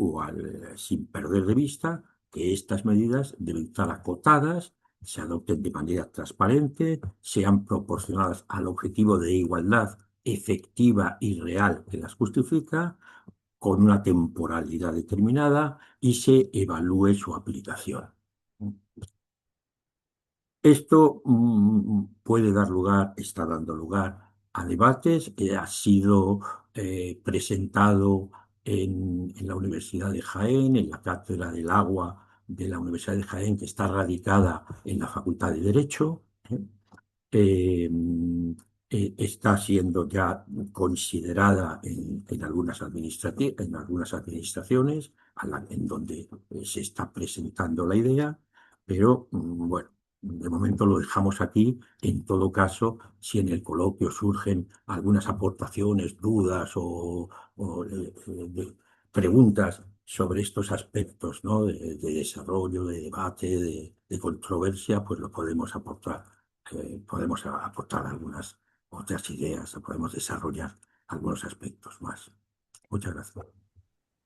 sin perder de vista, que estas medidas deben estar acotadas, se adopten de manera transparente, sean proporcionadas al objetivo de igualdad efectiva y real que las justifica, con una temporalidad determinada, y se evalúe su aplicación. Esto puede dar lugar, está dando lugar a debates. Ha sido presentado en la Universidad de Jaén, en la Cátedra del Agua de la Universidad de Jaén, que está radicada en la Facultad de Derecho. Eh, Está siendo ya considerada en en algunas administraciones en donde se está presentando la idea, pero bueno, de momento lo dejamos aquí. En todo caso, si en el coloquio surgen algunas aportaciones, dudas o preguntas sobre estos aspectos, ¿no? de desarrollo, de debate, de controversia, pues lo podemos aportar. Podemos aportar algunas otras ideas o podemos desarrollar algunos aspectos más. Muchas gracias.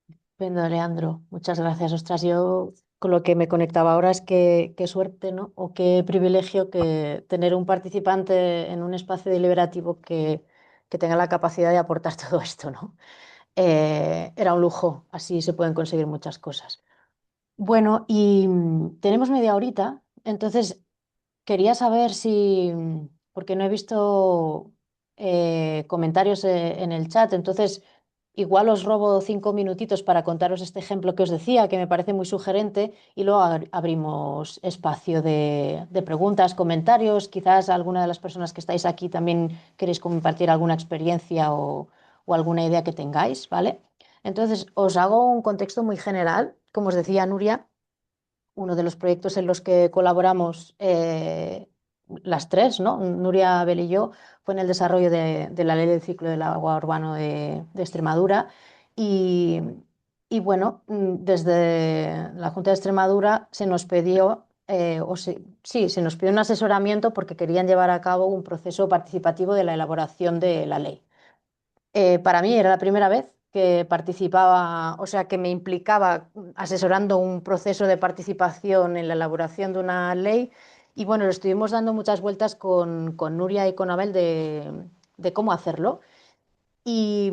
Estupendo, Leandro, muchas gracias. Ostras, yo con lo que me conectaba ahora es que qué suerte, ¿no? O qué privilegio que tener un participante en un espacio deliberativo que tenga la capacidad de aportar todo esto, ¿no? Era un lujo, así se pueden conseguir muchas cosas. Bueno, y tenemos media horita, entonces quería saber si, porque no he visto comentarios en el chat, entonces igual os robo 5 minutitos para contaros este ejemplo que os decía, que me parece muy sugerente, y luego abrimos espacio de preguntas, comentarios. Quizás alguna de las personas que estáis aquí también queréis compartir alguna experiencia o alguna idea que tengáis, ¿vale? Entonces, os hago un contexto muy general. Como os decía Nuria, uno de los proyectos en los que colaboramos las tres, ¿no? Nuria, Abel y yo, fue en el desarrollo de la ley del ciclo del agua urbano de Extremadura. Y, y bueno, desde la Junta de Extremadura se nos pidió, sí, se nos pidió un asesoramiento porque querían llevar a cabo un proceso participativo de la elaboración de la ley. Para mí era la primera vez que participaba, o sea, que me implicaba asesorando un proceso de participación en la elaboración de una ley. Y bueno, lo estuvimos dando muchas vueltas con Nuria y con Abel de cómo hacerlo. Y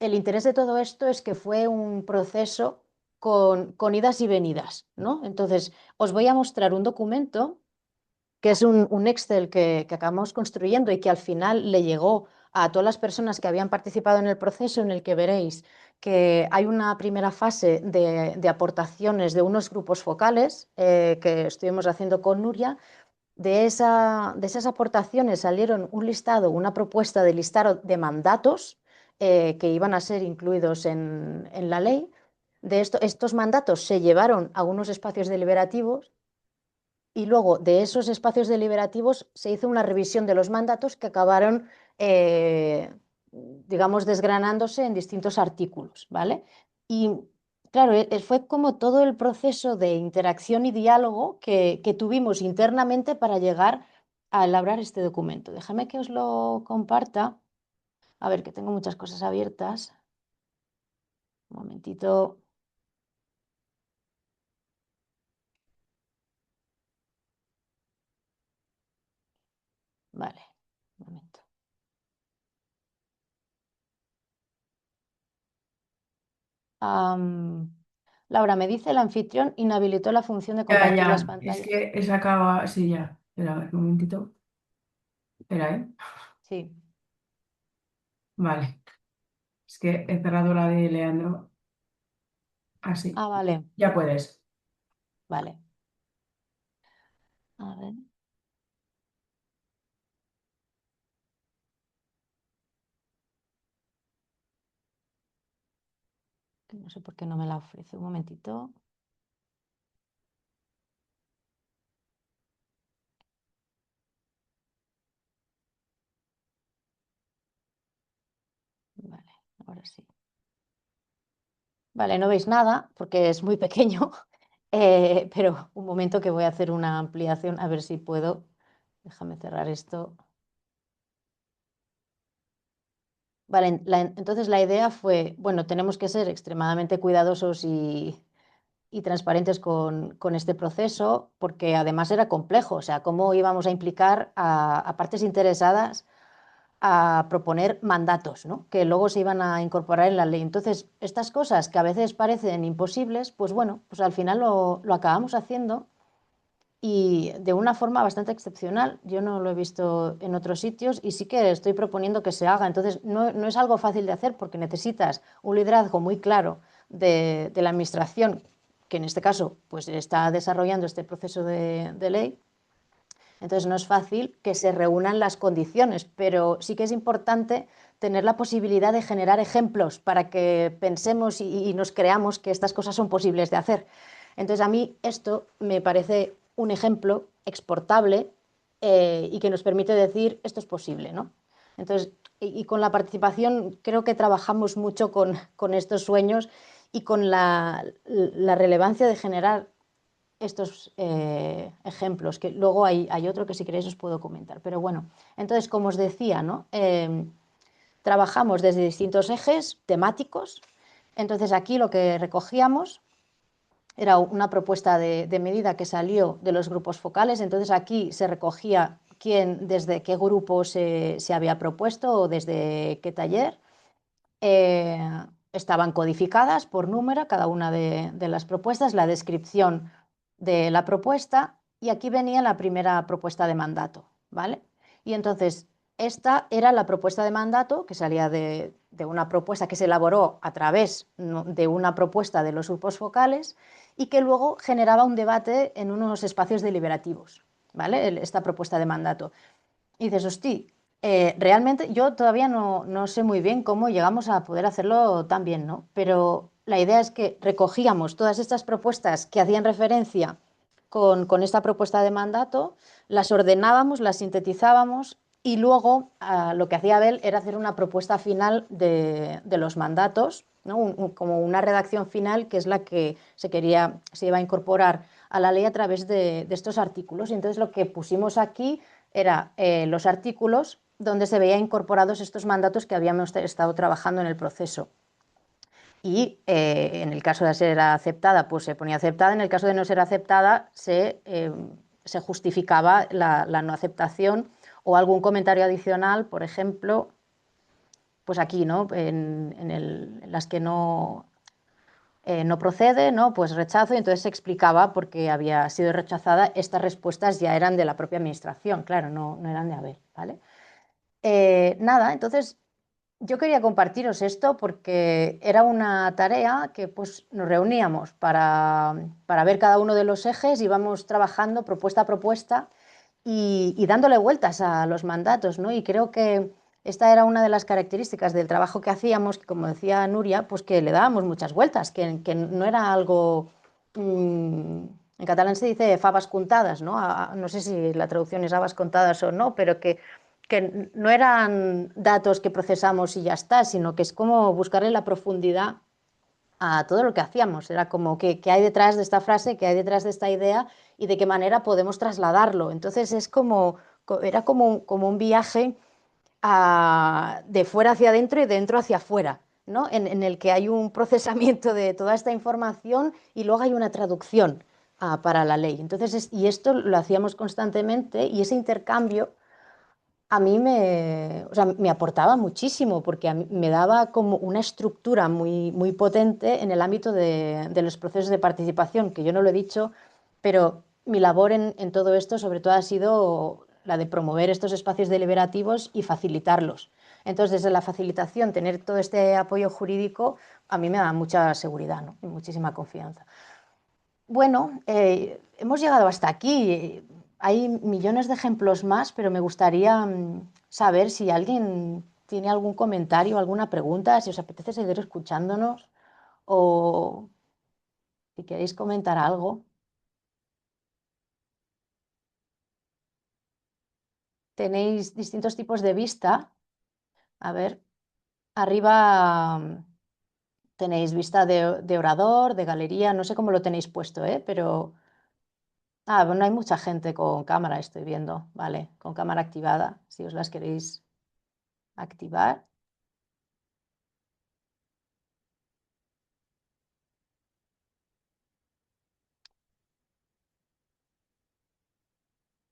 el interés de todo esto es que fue un proceso con idas y venidas, ¿no? Entonces, os voy a mostrar un documento que es un Excel que acabamos construyendo y que al final le llegó a todas las personas que habían participado en el proceso, en el que veréis que hay una primera fase de aportaciones de unos grupos focales que estuvimos haciendo con Nuria. De esas aportaciones salieron un listado, una propuesta de listado de mandatos que iban a ser incluidos en la ley. Estos mandatos se llevaron a unos espacios deliberativos y luego de esos espacios deliberativos se hizo una revisión de los mandatos que acabaron, digamos, desgranándose en distintos artículos, ¿vale? Y claro, fue como todo el proceso de interacción y diálogo que tuvimos internamente para llegar a elaborar este documento. Déjame que os lo comparta. A ver, que tengo muchas cosas abiertas. Un momentito. Vale, un momento. Laura, me dice el anfitrión inhabilitó la función de Ya, compartir las ya, es pantallas. que se acaba, sí, ya. Espera, a ver, un momentito. Espera, ¿eh? Sí, Vale. Es que he cerrado la de Leandro. Así. Ah, vale, Ya puedes. vale. A ver, que no sé por qué no me la ofrece. Un momentito. Vale, ahora sí. Vale, no veis nada porque es muy pequeño, pero un momento que voy a hacer una ampliación a ver si puedo. Déjame cerrar esto. Vale, entonces la idea fue, bueno, tenemos que ser extremadamente cuidadosos y transparentes con este proceso, porque además era complejo, o sea, cómo íbamos a implicar a partes interesadas a proponer mandatos, ¿no? Que luego se iban a incorporar en la ley. Entonces, estas cosas que a veces parecen imposibles, pues bueno, pues al final lo acabamos haciendo y de una forma bastante excepcional. Yo no lo he visto en otros sitios y sí que estoy proponiendo que se haga. Entonces, no es algo fácil de hacer porque necesitas un liderazgo muy claro de la administración, que en este caso pues, está desarrollando este proceso de ley. Entonces, no es fácil que se reúnan las condiciones, pero sí que es importante tener la posibilidad de generar ejemplos para que pensemos y nos creamos que estas cosas son posibles de hacer. Entonces, a mí esto me parece un ejemplo exportable y que nos permite decir esto es posible, ¿no? Entonces, y con la participación creo que trabajamos mucho con estos sueños y con la relevancia de generar estos ejemplos, que luego hay otro que si queréis os puedo comentar. Pero bueno, entonces, como os decía, ¿no? Trabajamos desde distintos ejes temáticos. Entonces, aquí lo que recogíamos era una propuesta de medida que salió de los grupos focales. Entonces, aquí se recogía quién, desde qué grupo se había propuesto o desde qué taller. Eh, Estaban codificadas por número cada una de las propuestas, la descripción de la propuesta y aquí venía la primera propuesta de mandato, ¿vale? Y entonces esta era la propuesta de mandato que salía de una propuesta que se elaboró a través de una propuesta de los grupos focales y que luego generaba un debate en unos espacios deliberativos, ¿vale? Esta propuesta de mandato. Y dices, hostia, realmente yo todavía no sé muy bien cómo llegamos a poder hacerlo tan bien, ¿no? Pero la idea es que recogíamos todas estas propuestas que hacían referencia con esta propuesta de mandato, las ordenábamos, las sintetizábamos y luego lo que hacía Abel era hacer una propuesta final de los mandatos, ¿no? Como una redacción final que es la que se iba a incorporar a la ley a través de estos artículos. Y entonces lo que pusimos aquí era los artículos donde se veían incorporados estos mandatos que habíamos estado trabajando en el proceso. Y en el caso de ser aceptada, pues se ponía aceptada. En el caso de no ser aceptada, se justificaba la no aceptación o algún comentario adicional, por ejemplo, pues aquí, ¿no? En las que no procede, ¿no? Pues rechazo, y entonces se explicaba por qué había sido rechazada. Estas respuestas ya eran de la propia administración, claro, no eran de Abel, ¿vale? Nada, entonces yo quería compartiros esto porque era una tarea que pues nos reuníamos para ver cada uno de los ejes, íbamos trabajando propuesta a propuesta y dándole vueltas a los mandatos, ¿no? Y creo que esta era una de las características del trabajo que hacíamos, que como decía Nuria, pues que le dábamos muchas vueltas, que no era algo... en catalán se dice fabas contadas, ¿no? No sé si la traducción es habas contadas o no, pero que no eran datos que procesamos y ya está, sino que es como buscarle la profundidad a todo lo que hacíamos. Era como qué hay detrás de esta frase, qué hay detrás de esta idea y de qué manera podemos trasladarlo. Entonces era como un viaje de fuera hacia adentro y de dentro hacia afuera, ¿no? En el que hay un procesamiento de toda esta información y luego hay una traducción para la ley. Entonces, y esto lo hacíamos constantemente y ese intercambio a mí o sea, me aportaba muchísimo porque me daba como una estructura muy potente en el ámbito de los procesos de participación, que yo no lo he dicho, pero mi labor en todo esto sobre todo ha sido la de promover estos espacios deliberativos y facilitarlos. Entonces, desde la facilitación, tener todo este apoyo jurídico a mí me da mucha seguridad, ¿no? Y muchísima confianza. Bueno, hemos llegado hasta aquí. Hay millones de ejemplos más, pero me gustaría saber si alguien tiene algún comentario, alguna pregunta, si os apetece seguir escuchándonos o si queréis comentar algo. Tenéis distintos tipos de vista. A ver, arriba tenéis vista de orador, de galería, no sé cómo lo tenéis puesto, pero... Ah, bueno, hay mucha gente con cámara, estoy viendo, vale, con cámara activada, si os las queréis activar.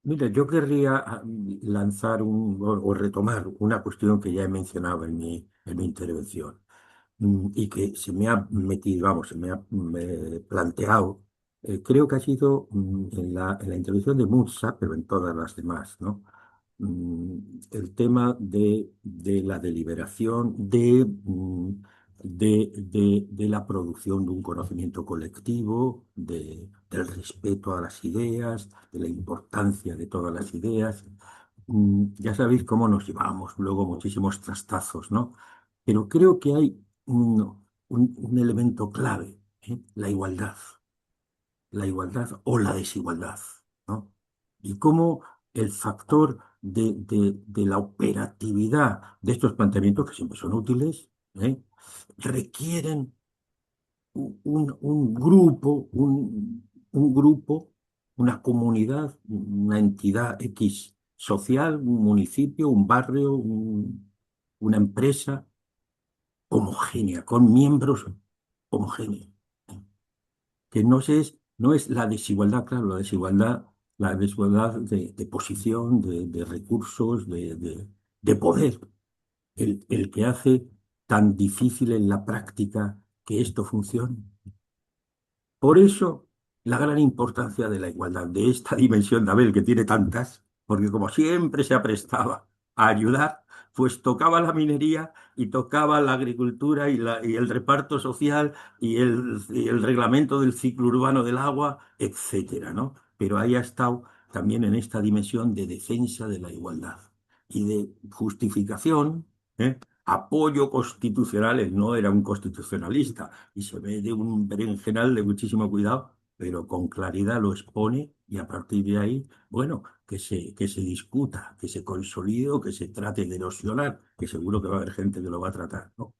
Mira, yo querría lanzar o retomar una cuestión que ya he mencionado en mi intervención. Y que se me ha metido, vamos, se me ha planteado, creo que ha sido en la intervención de Mursa, pero en todas las demás, ¿no? El tema de la deliberación, de la producción de un conocimiento colectivo, del respeto a las ideas, de la importancia de todas las ideas. Ya sabéis cómo nos llevamos luego muchísimos trastazos, ¿no? Pero creo que hay un elemento clave, ¿eh? La igualdad o la desigualdad, ¿no? Y cómo el factor de la operatividad de estos planteamientos, que siempre son útiles, ¿eh? Requieren un grupo, un grupo, una comunidad, una entidad X social, un municipio, un barrio, una empresa homogénea, con miembros homogéneos, que no es la desigualdad, claro, la desigualdad de posición, de recursos, de poder, el que hace tan difícil en la práctica que esto funcione. Por eso, la gran importancia de la igualdad, de esta dimensión de Abel, que tiene tantas, porque como siempre se aprestaba a ayudar, pues tocaba la minería y tocaba la agricultura y el reparto social y el reglamento del ciclo urbano del agua, etcétera, ¿no? Pero ahí ha estado también en esta dimensión de defensa de la igualdad y de justificación, ¿eh? Apoyo constitucional, él no era un constitucionalista y se ve de un berenjenal de muchísimo cuidado, pero con claridad lo expone y a partir de ahí, bueno, que se discuta, que se consolide o que se trate de erosionar, que seguro que va a haber gente que lo va a tratar, ¿no?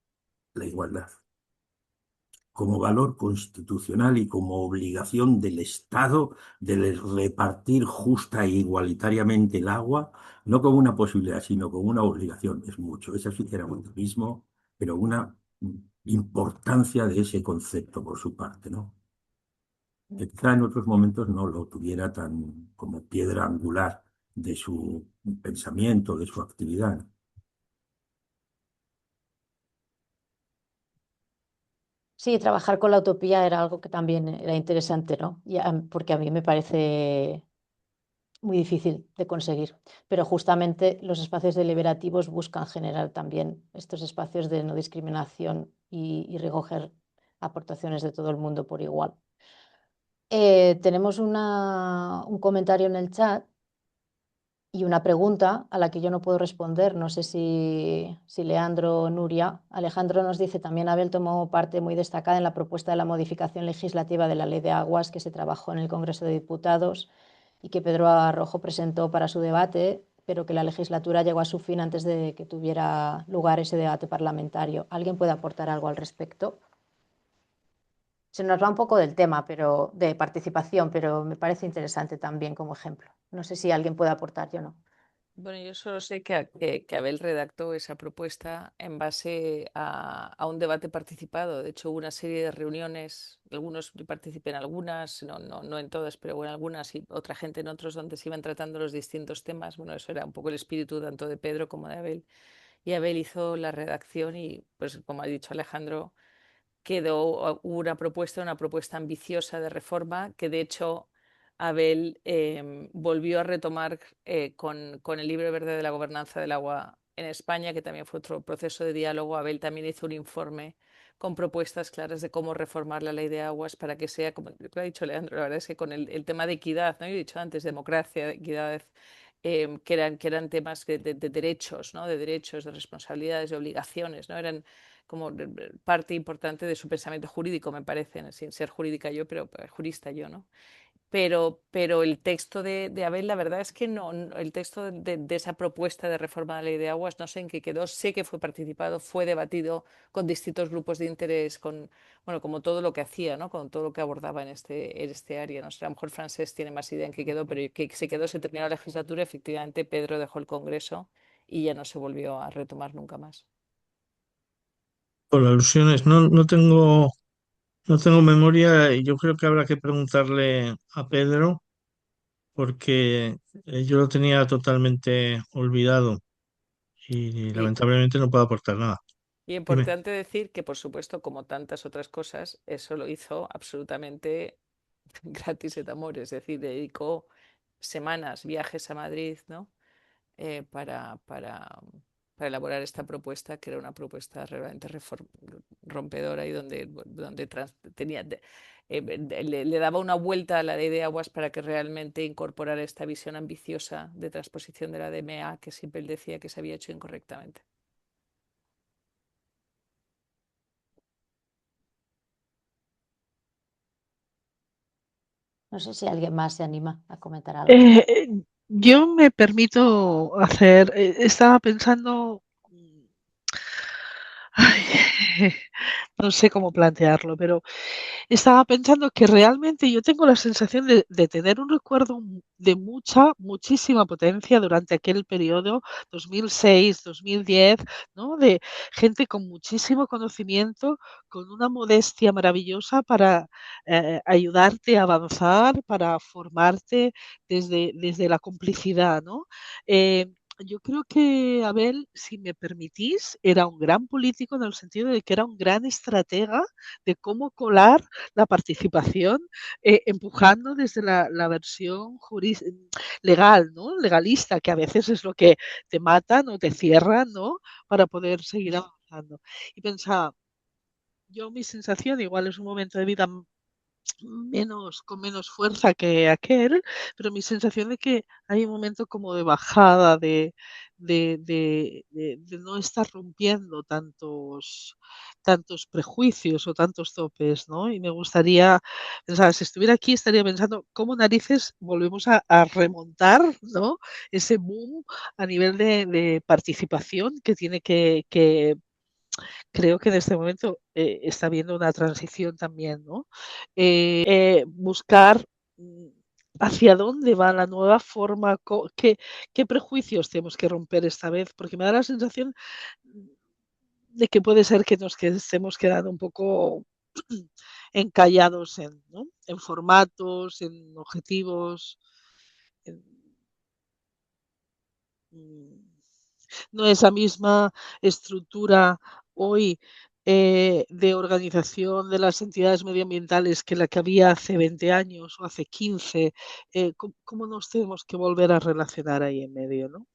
La igualdad como valor constitucional y como obligación del Estado de repartir justa e igualitariamente el agua, no como una posibilidad, sino como una obligación. Es mucho, eso sí que era un optimismo, pero una importancia de ese concepto por su parte, ¿no? Que quizá en otros momentos no lo tuviera tan como piedra angular de su pensamiento, de su actividad. Sí, trabajar con la utopía era algo que también era interesante, ¿no? Porque a mí me parece muy difícil de conseguir, pero justamente los espacios deliberativos buscan generar también estos espacios de no discriminación y recoger aportaciones de todo el mundo por igual. Tenemos un comentario en el chat y una pregunta a la que yo no puedo responder. No sé si Leandro o Nuria. Alejandro nos dice, también Abel tomó parte muy destacada en la propuesta de la modificación legislativa de la Ley de Aguas que se trabajó en el Congreso de Diputados y que Pedro Arrojo presentó para su debate, pero que la legislatura llegó a su fin antes de que tuviera lugar ese debate parlamentario. ¿Alguien puede aportar algo al respecto? Se nos va un poco del tema, pero de participación, pero me parece interesante también como ejemplo. No sé si alguien puede aportar, yo no. Bueno, yo solo sé que Abel redactó esa propuesta en base a un debate participado. De hecho, hubo una serie de reuniones, algunos yo participé en algunas, no en todas, pero en algunas y otra gente en otros donde se iban tratando los distintos temas. Bueno, eso era un poco el espíritu tanto de Pedro como de Abel. Y Abel hizo la redacción y, pues como ha dicho Alejandro, quedó una propuesta ambiciosa de reforma que de hecho Abel volvió a retomar con el libro verde de la gobernanza del agua en España, que también fue otro proceso de diálogo, Abel también hizo un informe con propuestas claras de cómo reformar la ley de aguas para que sea, como lo ha dicho Leandro, la verdad es que con el tema de equidad, ¿no? Yo he dicho antes, democracia, equidad, que eran temas de derechos, ¿no? De derechos, de responsabilidades, de obligaciones, ¿no? Eran como parte importante de su pensamiento jurídico, me parece, sin ser jurídica yo, pero jurista yo, ¿no? Pero el texto de Abel, la verdad es que el texto de esa propuesta de reforma de la ley de aguas, no sé en qué quedó, sé que fue participado, fue debatido con distintos grupos de interés, bueno, como todo lo que hacía, ¿no? Con todo lo que abordaba en este área. No sé, a lo mejor Francés tiene más idea en qué quedó, pero que se terminó la legislatura, efectivamente Pedro dejó el Congreso y ya no se volvió a retomar nunca más. Por alusiones, no tengo memoria y yo creo que habrá que preguntarle a Pedro porque yo lo tenía totalmente olvidado y Y, lamentablemente no puedo aportar nada. y Dime. importante decir que, por supuesto, como tantas otras cosas, eso lo hizo absolutamente gratis et amor, es decir, dedicó semanas, viajes a Madrid, ¿no? Para elaborar esta propuesta, que era una propuesta realmente rompedora y donde le daba una vuelta a la ley de aguas para que realmente incorporara esta visión ambiciosa de transposición de la DMA que siempre él decía que se había hecho incorrectamente. No sé si alguien más se anima a comentar algo. Eh, yo me permito estaba pensando, ay, no sé cómo plantearlo, pero estaba pensando que realmente yo tengo la sensación de tener un recuerdo de muchísima potencia durante aquel periodo 2006, 2010, ¿no? De gente con muchísimo conocimiento, con una modestia maravillosa para ayudarte a avanzar, para formarte desde la complicidad, ¿no? Yo creo que Abel, si me permitís, era un gran político en el sentido de que era un gran estratega de cómo colar la participación, empujando desde la versión legal, ¿no? Legalista, que a veces es lo que te matan o te cierran, ¿no? Para poder seguir avanzando. Y pensaba, yo mi sensación, igual es un momento de vida con menos fuerza que aquel, pero mi sensación de que hay un momento como de bajada, de no estar rompiendo tantos prejuicios o tantos topes, ¿no? Y me gustaría, pensar, si estuviera aquí estaría pensando cómo narices volvemos a remontar, ¿no? Ese boom a nivel de participación que tiene que creo que en este momento está habiendo una transición también, ¿no? Buscar hacia dónde va la nueva forma, qué prejuicios tenemos que romper esta vez, porque me da la sensación de que puede ser que estemos quedando un poco encallados ¿no? En formatos, en objetivos. En, no es la misma estructura hoy de organización de las entidades medioambientales que la que había hace 20 años o hace 15. ¿Cómo nos tenemos que volver a relacionar ahí en medio? ¿No?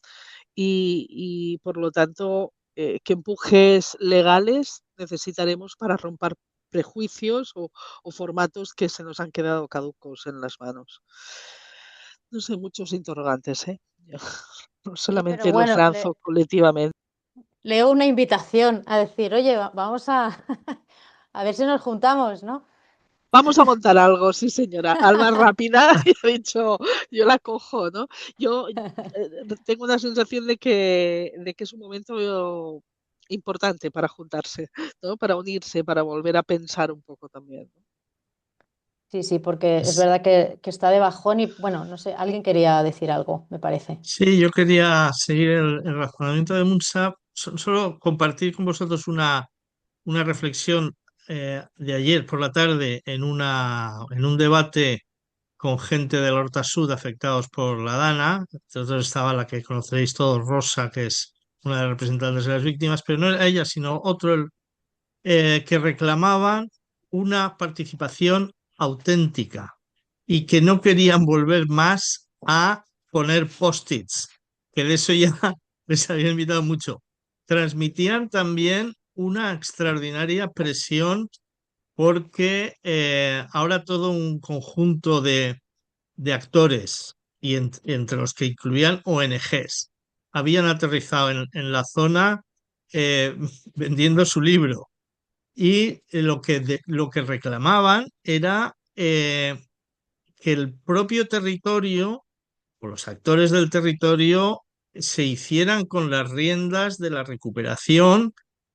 Y por lo tanto, ¿qué empujes legales necesitaremos para romper prejuicios o formatos que se nos han quedado caducos en las manos? No sé, muchos interrogantes, ¿eh? No Sí, pero solamente los bueno, lanzo colectivamente. leo una invitación a decir, oye, vamos a, a ver si nos juntamos, ¿no? Vamos a montar algo, sí señora. Alma rápida, y ha dicho, yo la cojo, ¿no? Yo tengo una sensación de que es un momento importante para juntarse, ¿no? Para unirse, para volver a pensar un poco también, ¿no? Sí, sí, porque es S- verdad que está de bajón y, bueno, no sé, alguien quería decir algo, me parece. Sí, yo quería seguir el razonamiento de Munsa, solo compartir con vosotros una reflexión de ayer por la tarde en un debate con gente del Horta Sud afectados por la Dana. Entonces estaba la que conoceréis todos, Rosa, que es una de las representantes de las víctimas, pero no era ella, sino otro que reclamaban una participación auténtica y que no querían volver más a poner post-its, que de eso ya les había invitado mucho. Transmitían también una extraordinaria presión porque ahora todo un conjunto de actores, y entre los que incluían ONGs, habían aterrizado en la zona eh, vendiendo su libro. Y lo que reclamaban era que el propio territorio o los actores del territorio se hicieran con las riendas de la recuperación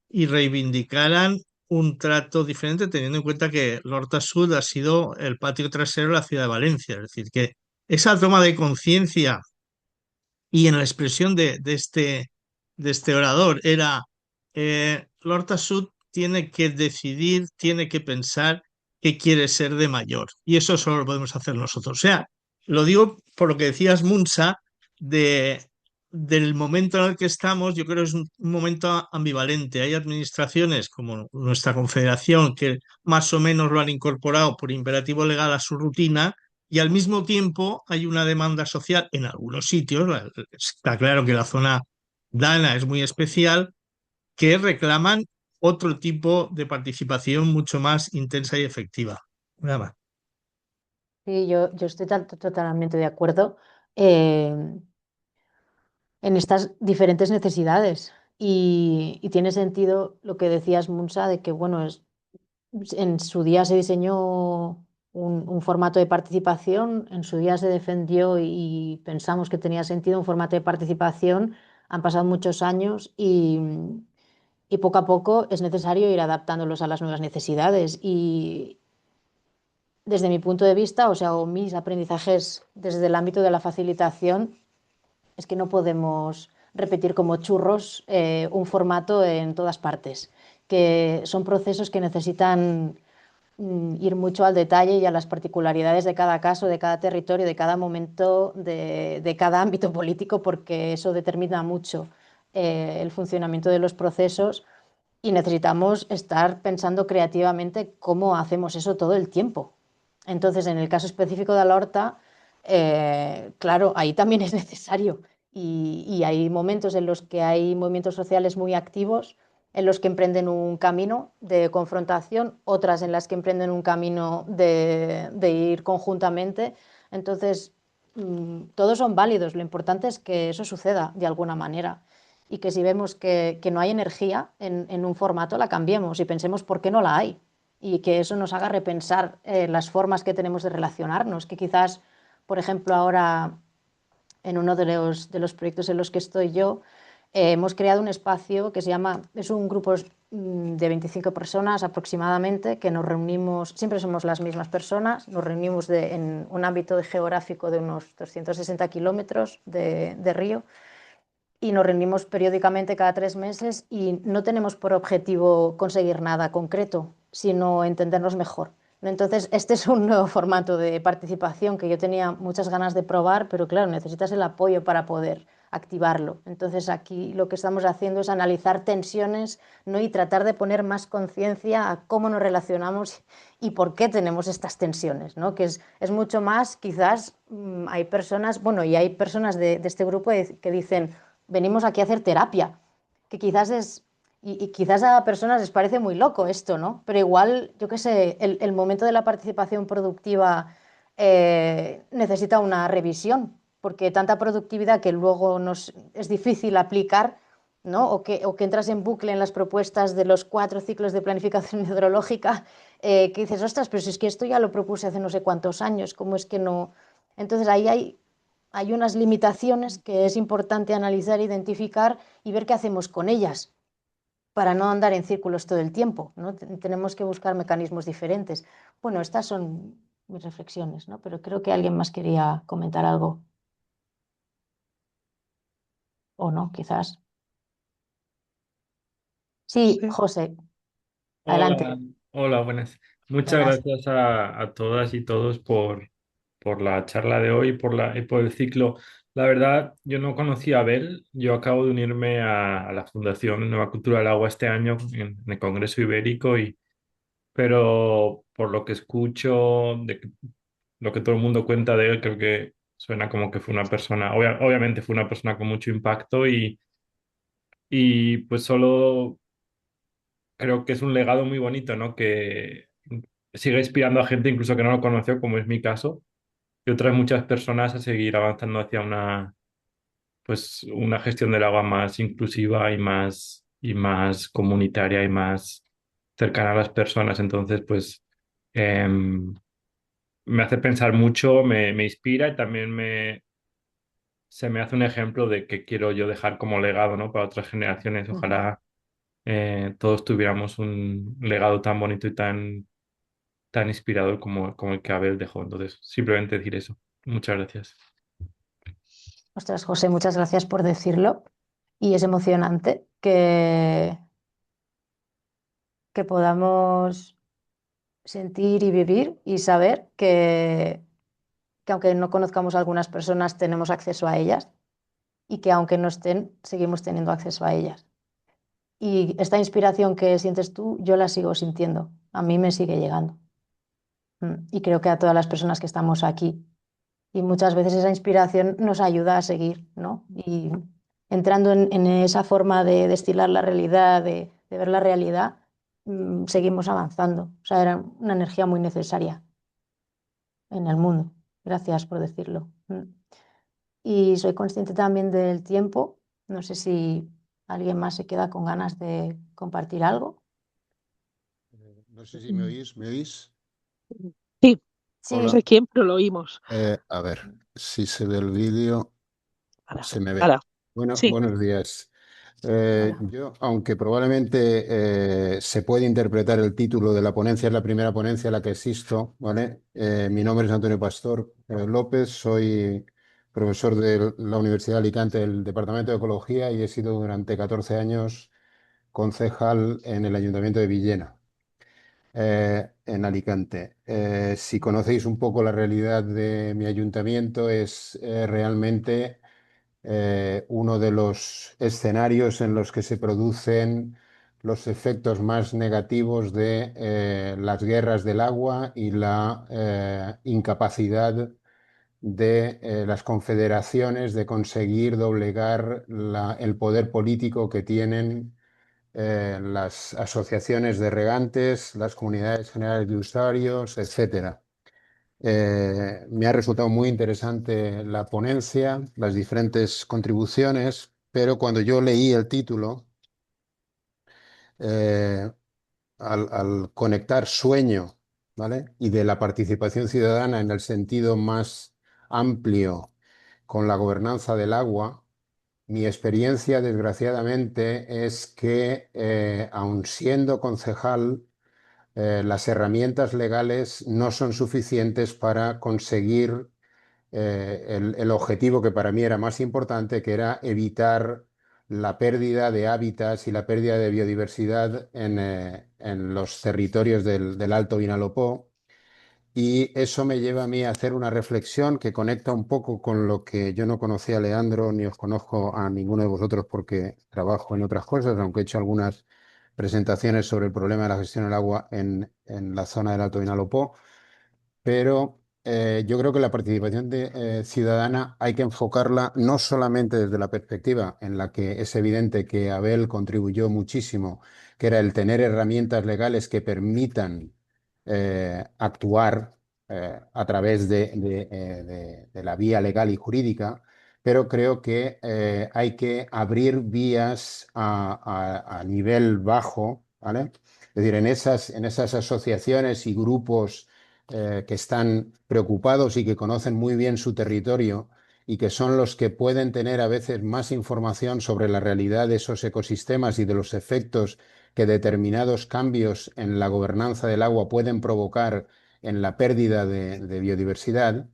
y reivindicaran un trato diferente, teniendo en cuenta que l'Horta Sud ha sido el patio trasero de la ciudad de Valencia. Es decir, que esa toma de conciencia y en la expresión de este orador era, l'Horta Sud tiene que decidir, tiene que pensar qué quiere ser de mayor. Y eso solo lo podemos hacer nosotros. O sea, lo digo por lo que decías, Munsa, de, del momento en el que estamos. Yo creo que es un momento ambivalente. Hay administraciones como nuestra confederación que más o menos lo han incorporado por imperativo legal a su rutina, y al mismo tiempo hay una demanda social en algunos sitios. Está claro que la zona Dana es muy especial, que reclaman otro tipo de participación mucho más intensa y efectiva. Nada más. Sí, yo estoy totalmente de acuerdo eh, en estas diferentes necesidades. Y tiene sentido lo que decías, Munsa, de que bueno, en su día se diseñó un formato de participación, en su día se defendió y pensamos que tenía sentido un formato de participación. Han pasado muchos años y poco a poco es necesario ir adaptándolos a las nuevas necesidades. Y desde mi punto de vista, o sea, o mis aprendizajes desde el ámbito de la facilitación, es que no podemos repetir como churros un formato en todas partes, que son procesos que necesitan ir mucho al detalle y a las particularidades de cada caso, de cada territorio, de cada momento, de cada ámbito político, porque eso determina mucho el funcionamiento de los procesos y necesitamos estar pensando creativamente cómo hacemos eso todo el tiempo. Entonces, en el caso específico de la horta, claro, ahí también es necesario y hay momentos en los que hay movimientos sociales muy activos, en los que emprenden un camino de confrontación, otras en las que emprenden un camino de ir conjuntamente. Entonces, todos son válidos. Lo importante es que eso suceda de alguna manera y que si vemos que no hay energía en un formato, la cambiemos y pensemos por qué no la hay. Y que eso nos haga repensar las formas que tenemos de relacionarnos, que quizás, por ejemplo, ahora en uno de los proyectos en los que estoy yo, hemos creado un espacio que se llama, es un grupo de 25 personas aproximadamente, que nos reunimos, siempre somos las mismas personas, nos reunimos en un ámbito geográfico de unos 260 kilómetros de río y nos reunimos periódicamente cada 3 meses y no tenemos por objetivo conseguir nada concreto, sino entendernos mejor. Entonces, este es un nuevo formato de participación que yo tenía muchas ganas de probar, pero claro, necesitas el apoyo para poder activarlo. Entonces, aquí lo que estamos haciendo es analizar tensiones, ¿no? Y tratar de poner más conciencia a cómo nos relacionamos y por qué tenemos estas tensiones, ¿no? Que es mucho más, quizás hay personas, bueno, y hay personas de este grupo que dicen, venimos aquí a hacer terapia, que quizás es, y quizás a personas les parece muy loco esto, ¿no? Pero igual, yo qué sé, el momento de la participación productiva necesita una revisión, porque tanta productividad que luego es difícil aplicar, ¿no? O que entras en bucle en las propuestas de los 4 ciclos de planificación hidrológica, que dices, ostras, pero si es que esto ya lo propuse hace no sé cuántos años, ¿cómo es que no? Entonces ahí hay unas limitaciones que es importante analizar, identificar y ver qué hacemos con ellas para no andar en círculos todo el tiempo, ¿no? Tenemos que buscar mecanismos diferentes. Bueno, estas son mis reflexiones, ¿no? Pero creo que alguien más quería comentar algo, o no, quizás. Sí, Sí. José, adelante. Hola, hola, buenas. Muchas Buenas. gracias a todas y todos por la charla de hoy y por el ciclo. La verdad, yo no conocía a Abel. Yo acabo de unirme a la Fundación Nueva Cultura del Agua este año en el Congreso Ibérico, pero por lo que escucho, lo que todo el mundo cuenta de él, creo que suena como que fue una persona, obviamente fue una persona con mucho impacto Y pues solo creo que es un legado muy bonito, ¿no? Que sigue inspirando a gente incluso que no lo conoció, como es mi caso, y otras muchas personas a seguir avanzando hacia una gestión del agua más inclusiva y más comunitaria y más cercana a las personas. Entonces, pues em, me hace pensar mucho, me inspira y también se me hace un ejemplo de que quiero yo dejar como legado, ¿no? Para otras generaciones. Ujú. Ojalá todos tuviéramos un legado tan bonito y tan inspirador como el que Abel dejó. Entonces, simplemente decir eso. Muchas gracias. Ostras, José, muchas gracias por decirlo. Y es emocionante que podamos sentir y vivir y saber que aunque no conozcamos a algunas personas, tenemos acceso a ellas y que aunque no estén, seguimos teniendo acceso a ellas. Y esta inspiración que sientes tú, yo la sigo sintiendo. A mí me sigue llegando. Y creo que a todas las personas que estamos aquí. Y muchas veces esa inspiración nos ayuda a seguir, ¿no? Y entrando en esa forma de destilar la realidad, de ver la realidad, seguimos avanzando. O sea, era una energía muy necesaria en el mundo. Gracias por decirlo. Y soy consciente también del tiempo. No sé si alguien más se queda con ganas de compartir algo. No sé si me oís, ¿me oís? Sí, no Hola. sé quién, pero lo oímos. A ver, si se ve el vídeo, Ahora, se me ve. ahora, Bueno, sí. buenos días. Hola. Yo, aunque probablemente se puede interpretar el título de la ponencia, es la primera ponencia a la que asisto, ¿vale? Mi nombre es Antonio Pastor López, soy profesor de la Universidad de Alicante del Departamento de Ecología y he sido durante 14 años concejal en el Ayuntamiento de Villena, en Alicante. Si conocéis un poco la realidad de mi ayuntamiento, es realmente uno de los escenarios en los que se producen los efectos más negativos de las guerras del agua y la incapacidad de las confederaciones de conseguir doblegar el poder político que tienen las asociaciones de regantes, las comunidades generales de usuarios, etcétera. Me ha resultado muy interesante la ponencia, las diferentes contribuciones, pero cuando yo leí el título, eh, al conectar sueño, ¿vale? Y de la participación ciudadana en el sentido más amplio con la gobernanza del agua, mi experiencia, desgraciadamente, es que, aun siendo concejal, las herramientas legales no son suficientes para conseguir el objetivo que para mí era más importante, que era evitar la pérdida de hábitats y la pérdida de biodiversidad en los territorios del Alto Vinalopó. Y eso me lleva a mí a hacer una reflexión que conecta un poco con lo que yo no conocía a Leandro, ni os conozco a ninguno de vosotros porque trabajo en otras cosas, aunque he hecho algunas presentaciones sobre el problema de la gestión del agua en la zona del Alto Vinalopó. Pero yo creo que la participación ciudadana hay que enfocarla no solamente desde la perspectiva en la que es evidente que Abel contribuyó muchísimo, que era el tener herramientas legales que permitan actuar a través de la vía legal y jurídica, pero creo que hay que abrir vías a nivel bajo, ¿vale? Es decir, en esas asociaciones y grupos que están preocupados y que conocen muy bien su territorio y que son los que pueden tener a veces más información sobre la realidad de esos ecosistemas y de los efectos que determinados cambios en la gobernanza del agua pueden provocar en la pérdida de biodiversidad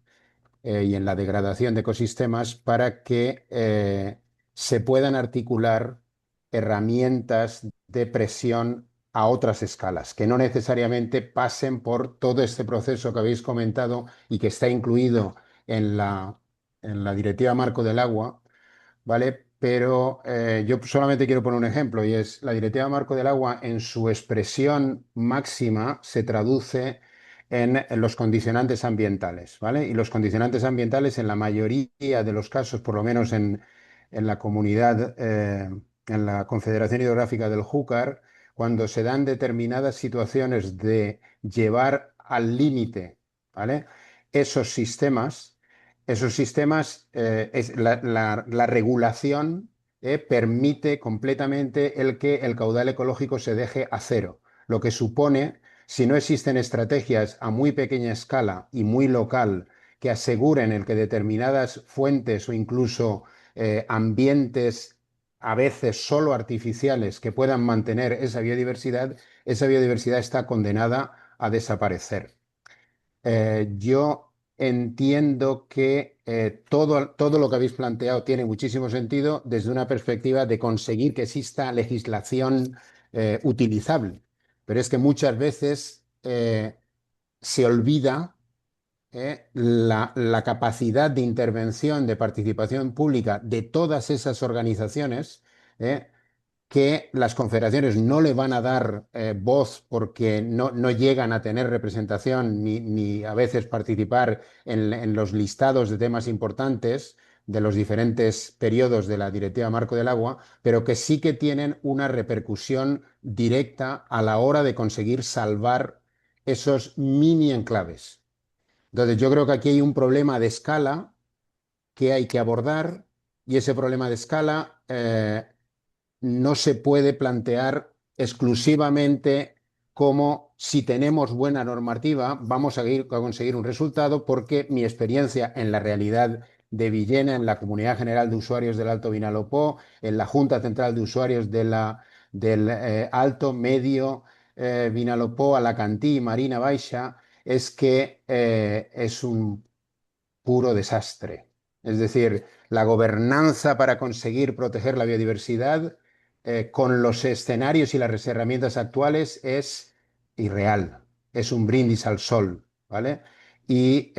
y en la degradación de ecosistemas, para que se puedan articular herramientas de presión a otras escalas, que no necesariamente pasen por todo este proceso que habéis comentado y que está incluido en la Directiva Marco del Agua, ¿vale? Pero yo solamente quiero poner un ejemplo, y es la Directiva Marco del Agua en su expresión máxima se traduce en los condicionantes ambientales, ¿vale? Y los condicionantes ambientales en la mayoría de los casos, por lo menos en la comunidad en la Confederación Hidrográfica del Júcar, cuando se dan determinadas situaciones de llevar al límite, ¿vale? Esos sistemas, la regulación permite completamente el que el caudal ecológico se deje a cero, lo que supone, si no existen estrategias a muy pequeña escala y muy local que aseguren el que determinadas fuentes o incluso ambientes a veces solo artificiales que puedan mantener esa biodiversidad está condenada a desaparecer. Yo entiendo que todo lo que habéis planteado tiene muchísimo sentido desde una perspectiva de conseguir que exista legislación utilizable, pero es que muchas veces se olvida la capacidad de intervención, de participación pública de todas esas organizaciones, eh, que las confederaciones no le van a dar voz porque no llegan a tener representación ni a veces participar en los listados de temas importantes de los diferentes periodos de la Directiva Marco del Agua, pero que sí que tienen una repercusión directa a la hora de conseguir salvar esos mini enclaves. Entonces, yo creo que aquí hay un problema de escala que hay que abordar, y ese problema de escala no se puede plantear exclusivamente como si tenemos buena normativa vamos a conseguir un resultado, porque mi experiencia en la realidad de Villena, en la Comunidad General de Usuarios del Alto Vinalopó, en la Junta Central de Usuarios del Alto, Medio Vinalopó, Alacantí y Marina Baixa, es que es un puro desastre. Es decir, la gobernanza para conseguir proteger la biodiversidad con los escenarios y las herramientas actuales es irreal, es un brindis al sol, ¿vale? Y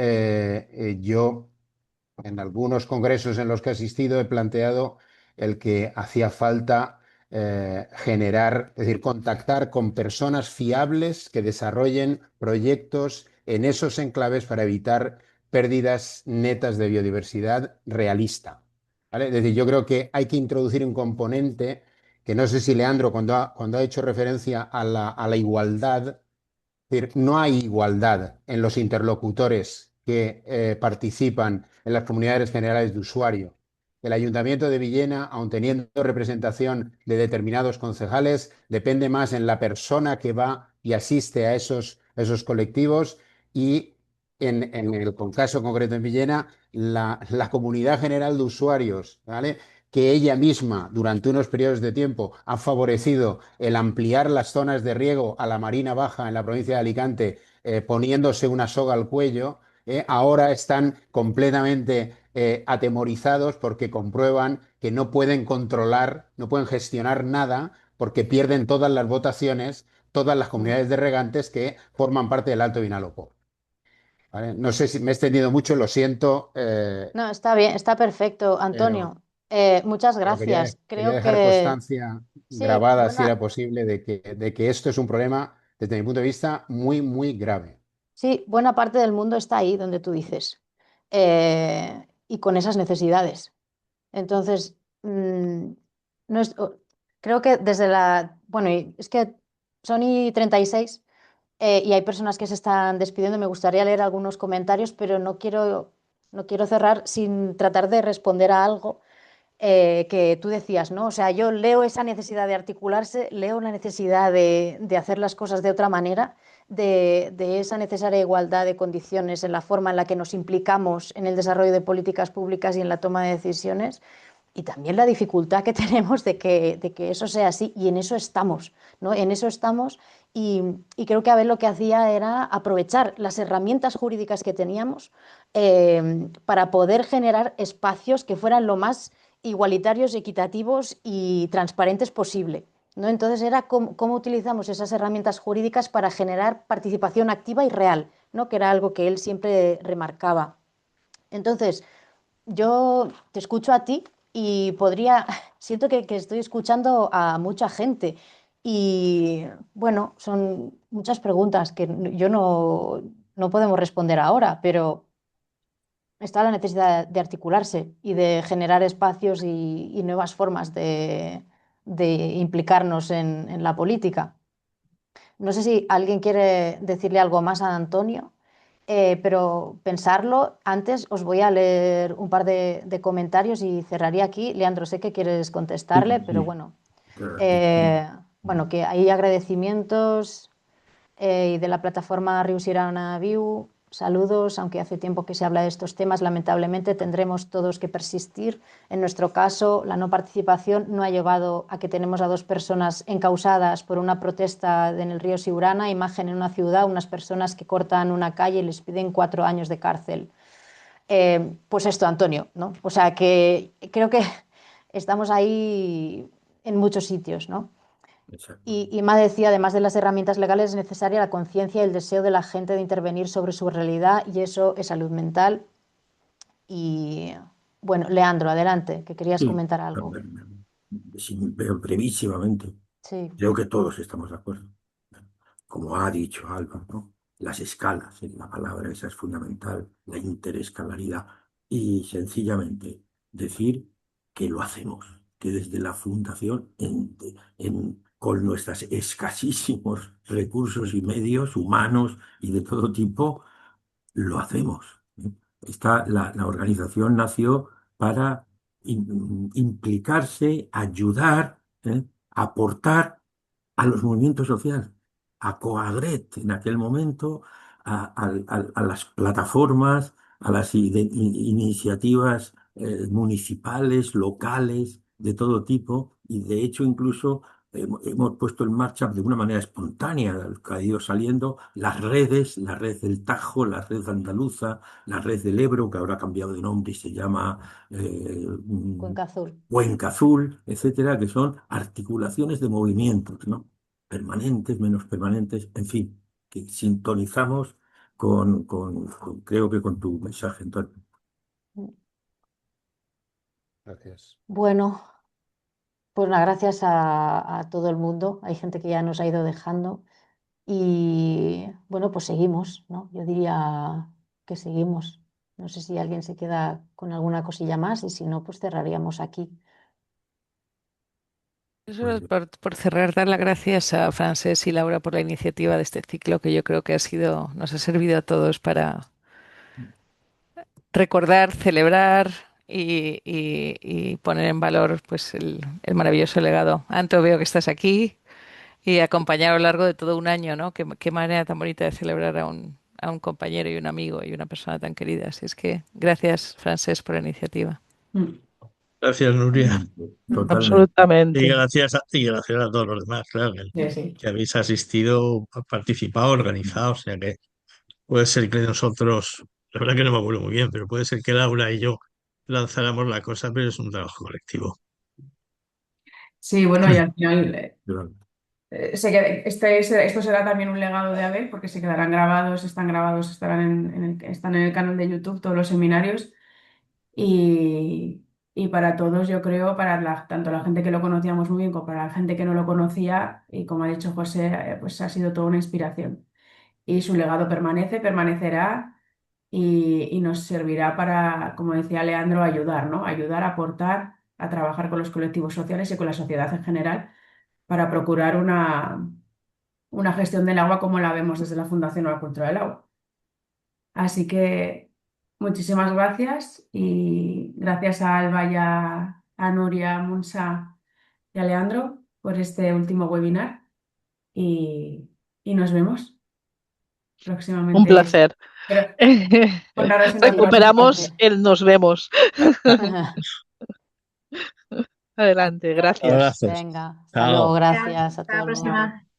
yo en algunos congresos en los que he asistido he planteado el que hacía falta generar, es decir, contactar con personas fiables que desarrollen proyectos en esos enclaves para evitar pérdidas netas de biodiversidad realista, ¿vale? Es decir, yo creo que hay que introducir un componente que no sé si Leandro, cuando ha hecho referencia a la igualdad, es decir, no hay igualdad en los interlocutores que participan en las comunidades generales de usuario. El Ayuntamiento de Villena, aun teniendo representación de determinados concejales, depende más en la persona que va y asiste a esos colectivos, y en el caso concreto en Villena, la comunidad general de usuarios, ¿vale?, que ella misma durante unos periodos de tiempo ha favorecido el ampliar las zonas de riego a la Marina Baja en la provincia de Alicante, poniéndose una soga al cuello, ahora están completamente atemorizados porque comprueban que no pueden controlar, no pueden gestionar nada, porque pierden todas las votaciones, todas las comunidades de regantes que forman parte del Alto Vinalopó. ¿Vale? No sé si me he extendido mucho, lo siento, No, está bien, está perfecto, pero... Antonio. Muchas Pero gracias. quería Creo dejar que constancia sí, grabada, si era posible, de que esto es un problema, desde mi punto de vista, muy, muy grave. sí, buena parte del mundo está ahí donde tú dices, y con esas necesidades. Entonces, no es- o- creo que desde bueno, es que son y 36, y hay personas que se están despidiendo. Me gustaría leer algunos comentarios, pero no quiero cerrar sin tratar de responder a algo que tú decías, ¿no? O sea, yo leo esa necesidad de articularse, leo la necesidad de hacer las cosas de otra manera, de esa necesaria igualdad de condiciones en la forma en la que nos implicamos en el desarrollo de políticas públicas y en la toma de decisiones, y también la dificultad que tenemos de que eso sea así, y en eso estamos, ¿no? En eso estamos, y creo que Abel lo que hacía era aprovechar las herramientas jurídicas que teníamos para poder generar espacios que fueran lo más igualitarios, equitativos y transparentes posible, ¿no? Entonces era cómo utilizamos esas herramientas jurídicas para generar participación activa y real, ¿no? Que era algo que él siempre remarcaba. Entonces, yo te escucho a ti y siento que estoy escuchando a mucha gente, y bueno, son muchas preguntas que yo no podemos responder ahora, pero está la necesidad de articularse y de generar espacios y nuevas formas de implicarnos en la política. No sé si alguien quiere decirle algo más a Antonio, pero pensarlo. Antes os voy a leer un par de comentarios y cerraría aquí. Leandro, sé que quieres contestarle, pero Sí, bueno. sí. Bueno, que hay agradecimientos y de la plataforma Riusirana Viu. Saludos, aunque hace tiempo que se habla de estos temas, lamentablemente tendremos todos que persistir. En nuestro caso, la no participación no ha llevado a que tenemos a 2 personas encausadas por una protesta en el río Siurana, imagen en una ciudad, unas personas que cortan una calle y les piden 4 años de cárcel. Pues esto, Antonio, ¿no? O sea que creo que estamos ahí en muchos sitios, ¿no? Exacto. Y me decía, además de las herramientas legales, es necesaria la conciencia y el deseo de la gente de intervenir sobre su realidad, y eso es salud mental. Y bueno, Leandro, adelante, que querías Sí, comentar algo. pero brevísimamente. Sí, Creo que todos estamos de acuerdo. Como ha dicho Alba, ¿no? Las escalas, la palabra esa es fundamental, la interescalaridad. Y sencillamente decir que lo hacemos, que desde la Fundación, con nuestros escasísimos recursos y medios humanos y de todo tipo, lo hacemos. ¿Eh? La organización nació para implicarse, ayudar, aportar a los movimientos sociales, a Coagret en aquel momento, a las plataformas, a las iniciativas municipales, locales, de todo tipo, y de hecho incluso hemos puesto en marcha de una manera espontánea, que ha ido saliendo, las redes, la red del Tajo, la red andaluza, la red del Ebro, que ahora ha cambiado de nombre y se llama Cuenca Azul. Cuenca Azul, etcétera, que son articulaciones de movimientos, ¿no? Permanentes, menos permanentes, en fin, que sintonizamos creo que con tu mensaje, Antonio. Gracias. Bueno, pues nada, gracias a todo el mundo. Hay gente que ya nos ha ido dejando. Y bueno, pues seguimos, ¿no? Yo diría que seguimos. No sé si alguien se queda con alguna cosilla más, y si no, pues cerraríamos aquí. Eso es por cerrar, dar las gracias a Francés y Laura por la iniciativa de este ciclo, que yo creo que nos ha servido a todos para recordar, celebrar y poner en valor pues el maravilloso legado. Anto, veo que estás aquí y acompañar a lo largo de todo un año, ¿no? Qué manera tan bonita de celebrar a un compañero y un amigo y una persona tan querida. Así es que gracias, Francés, por la iniciativa. Gracias, Nuria. Totalmente. Absolutamente. Y gracias a todos los demás, claro, que habéis asistido, participado, organizado. O sea que puede ser que nosotros, la verdad que no me acuerdo muy bien, pero puede ser que Laura y yo lanzáramos la cosa, pero es un trabajo colectivo. Sí, bueno, y al final Claro. esto será también un legado de Abel, porque se quedarán grabados, están en el canal de YouTube todos los seminarios. Y para todos, yo creo, tanto la gente que lo conocíamos muy bien como para la gente que no lo conocía, y como ha dicho José, pues ha sido toda una inspiración. Y su legado permanecerá, y nos servirá para, como decía Leandro, ayudar, ¿no? Ayudar, aportar, a trabajar con los colectivos sociales y con la sociedad en general para procurar una gestión del agua como la vemos desde la Fundación Nueva Cultura del Agua. Así que muchísimas gracias, y gracias a Alba y a Nuria, a Munsa y a Leandro por este último webinar, y nos vemos próximamente. Un placer. Pero contaros en la Recuperamos próxima. el nos vemos. Adelante, gracias. Abrazos. Venga, hasta luego, Chao. gracias a Hasta todo la el mundo. próxima.